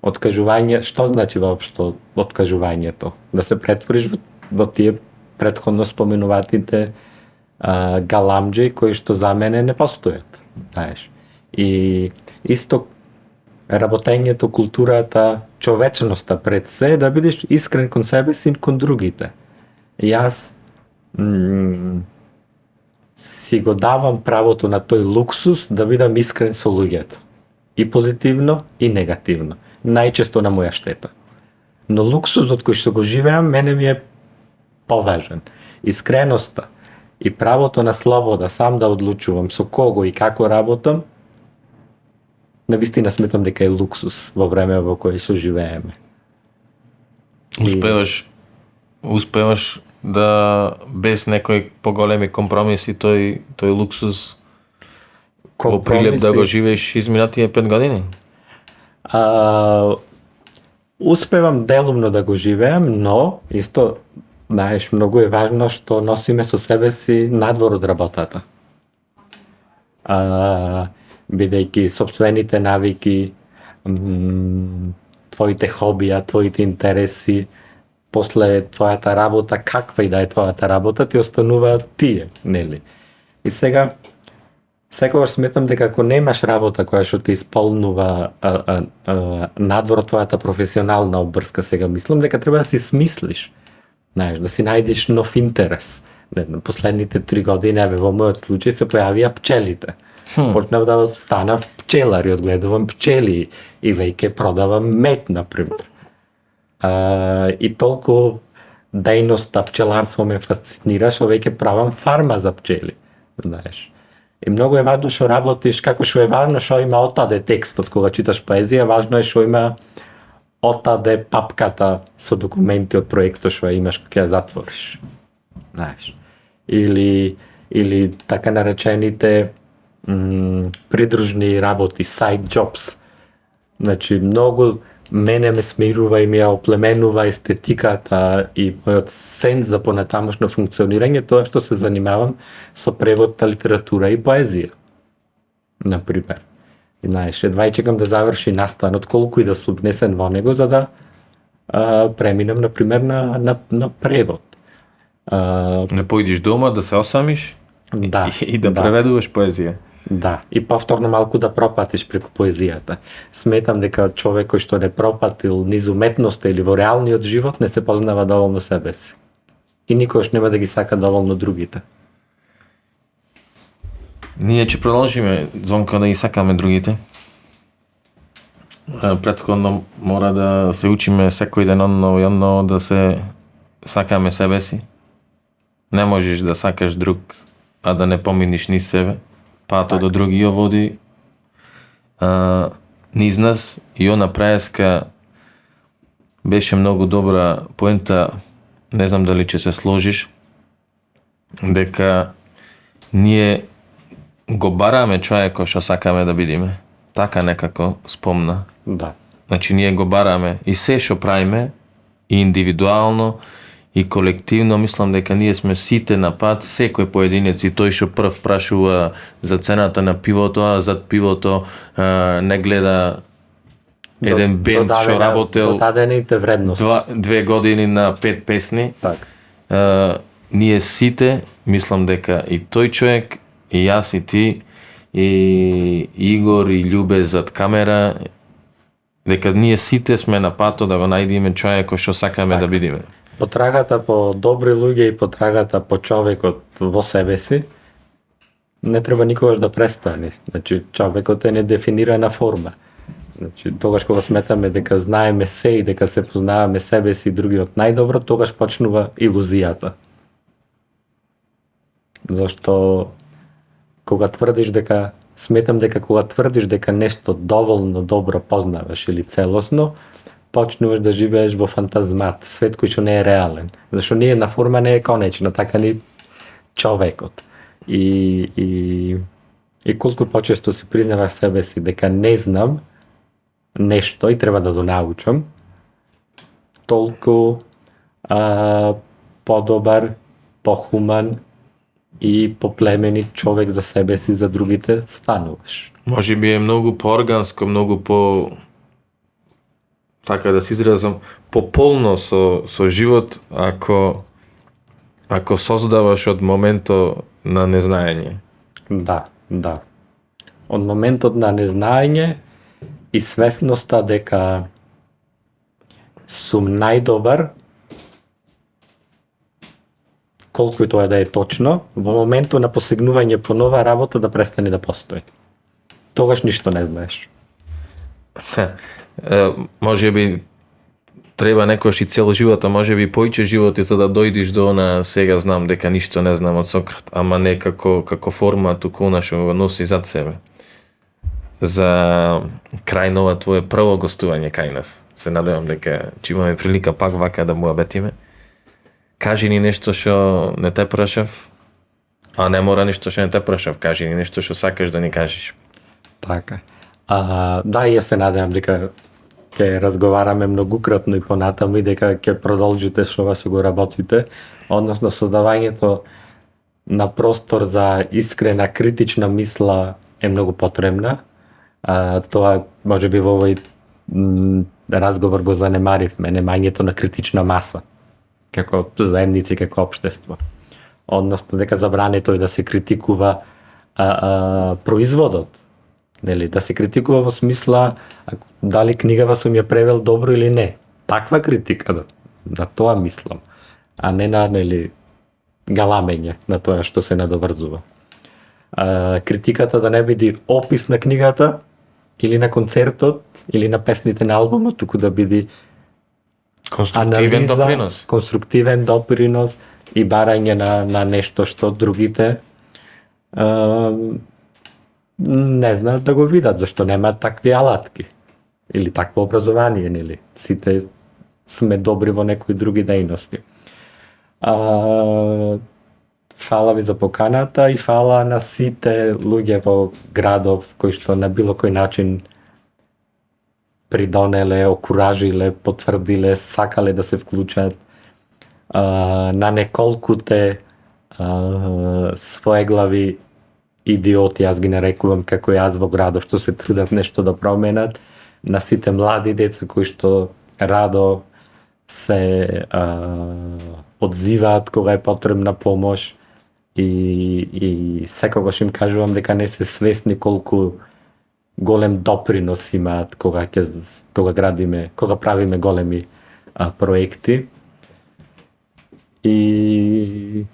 Откажување, што значи воопшто откажувањето? Да се претвориш во тие претходно споменуватите галамџи кои што за мене не постојат, знаеш. И исто работењето, културата, човечноста пред се, да бидеш искрен кон себе си и кон другите. Јас си го давам правото на тој луксус да бидам искрен со луѓето. И позитивно, и негативно. Најчесто на моја штета. Но луксусот кој што го живеам, мене ми е поважен. Искреноста и правото на слобода сам да одлучувам со кого и како работам, навистина сметам дека е луксус во време во кое што живееме. Успеваш да без некои поголеми компромиси тој луксус во Прилеп да го живееш изминатие 5 години? Успевам делумно да го живеам, но исто, знаеш, многу е важно што носиме со себе си надвор од работата. Бидејќи собствените навики, твоите хобија, твоите интереси, после твојата работа, каква и да е твојата работа, ти остануваат тие, нели? И сега, секогаш сметам дека ако немаш работа која што те исполнува надвор од твојата професионална обврска, сега мислам дека треба да си смислиш, знаеш, да си најдеш нов интерес. Последните 3 години, во мојот случај, се појавија пчелите. Почнав да станав пчелар и одгледувам пчели и веќе продавам мед, например. И толку дејноста пчеларство ме фасцинира, што веќе правам фарма за пчели, знаеш. И многу е важно што работиш, како што е важно што има отаде текстот кога читаш поезија, важно е што има отаде папката со документи од проектот што имаш кога ја затвориш. Знаеш. Или така наречените придружни работи, side jobs. Значи, многу мене ме смирува и ми ја оплеменува естетиката и мојот сенс за понатамошно функционирање, тоа што се занимавам со превод на литература и поезија. Например. И знаеш, едва и чекам да заврши настанот, колку и да сум внесен во него, за да преминам, например, на превод. Не поидиш дома да се осамиш да, и да преведуваш поезија. Да, и повторно малку да пропатиш преку поезијата. Сметам дека човек кој што не пропатил низ уметноста или во реалниот живот не се познава доволно себе си. И никогаш нема да ги сака доволно другите. Ние ќе продолжиме, Звонко, да ги сакаме другите. Претходно мора да се учиме секој ден онно и онно да се сакаме себе си. Не можеш да сакаш друг, а да не поминиш низ себе. Пато до други ја води низ нас и она праеска беше многу добра поента, не знам дали ќе се сложиш, дека ние го бараме човекот што сакаме да бидеме. Така некако спомна. Да. Значи ние го бараме и се што правиме, и индивидуално, и колективно, мислам дека ние сме сите на пат, секој поединец и тој што прв прашува за цената на пивото, а зад пивото не гледа еден бенд што работел додадените вредности. 2 години на 5 песни. Така. Ние сите, мислам дека и тој човек, и јас и ти, и Игор и Љубе зад камера, дека ние сите сме на пато да го најдеме човекот што сакаме да бидеме. Потрагата по добри луѓе и потрагата по човекот во себе си не треба никогаш да престане. Значи, човекот е недефинирана форма. Значи, тогаш кога сметаме дека знаеме се и дека се познаваме себе си и другиот најдобро, тогаш почнува илузијата. Зашто кога тврдиш дека, сметам дека кога тврдиш дека нешто доволно добро познаваш или целосно, почнуваш да живееш во фантазмат, свет кој што не е реален. Зашто ние на форма не е конечна, така ни човекот. И колку почесто си признаваш себе си дека не знам нешто и треба да го научам, толку подобар, похуман и поплеменит човек за себе си, за другите стануваш. Може би е многу поорганско, многу по, така да се изразам, пополно со живот ако создаваш од моментот на незнаење. Да, да. Од моментот на незнаење и свесноста дека сум најдобар, колку и тоа да е точно, во моментот на посегнување по нова работа да престане да постои. Тогаш ништо не знаеш. Може би треба некојаш и цел живот, а може би поиќе животи за да дојдеш до она сега знам дека ништо не знам од Сократ, ама не како форма, туку она што го носи зад себе. За крај на ова твое прво гостување кај нас. Се надевам дека ќе имаме прилика пак вака да му абетиме. Кажи ни нешто што не те прашав, а не мора ништо што не те прашав, кажи ни нешто што сакаш да ни кажеш. Така. Да, и јас се надевам дека ќе разговараме многукратно и понатаму и дека ќе продолжите што вас го работите, односно создавањето на простор за искрена критична мисла е многу потребна. Тоа може би во овој разговор го занемаривме, немањето на критична маса како заедници, како општество. Односно дека забране тој да се критикува производот, нели, да се критикува во смисла дали книгава сум ја превел добро или не. Таква критика, на тоа мислам, а не на, нели, галамење на тоа што се надоврзува. Критиката да не биде опис на книгата или на концертот или на песните на албумот, туку да биде Конструктивен допринос. Конструктивен допринос и барање на нешто што другите не знаат да го видат, зашто нема такви алатки или такво образование, нели? Сите сме добри во некои други дејности. Фала ви за поканата и фала на сите луѓе во градов кои што на било кој начин придонеле, окуражиле, потврдиле, сакале да се вклучат, на неколкуте своеглави идиоти, јас ги нарекувам како јас во градов, што се трудат нешто да променат, на сите млади деца кои што радо се одзиваат кога е потребна помош и секогаш им кажувам дека не се свесни колку голем допринос имаат кога правиме големи проекти. И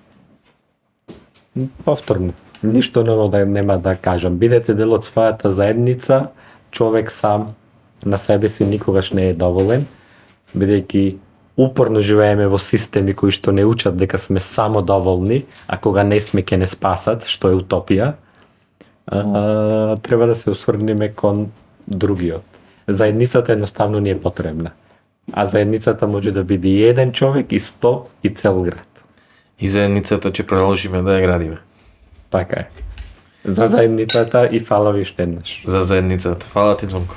повторно, ништо ново нема да кажам. Бидете дел од својата заедница, човек сам на себе си никогаш не е доволен, бидејќи упорно живееме во системи кои што не учат дека сме само доволни, а кога не сме ќе не спасат, што е утопија. Треба да се осврнеме кон другиот. Заедницата едноставно ни е потребна. А заедницата може да биде и еден човек, и 100, и цел град. И заедницата ќе продолжиме да ја градиме. Така е. За заедницата и фала ви уште еднаш. За заедницата. Фала ти, Звонко.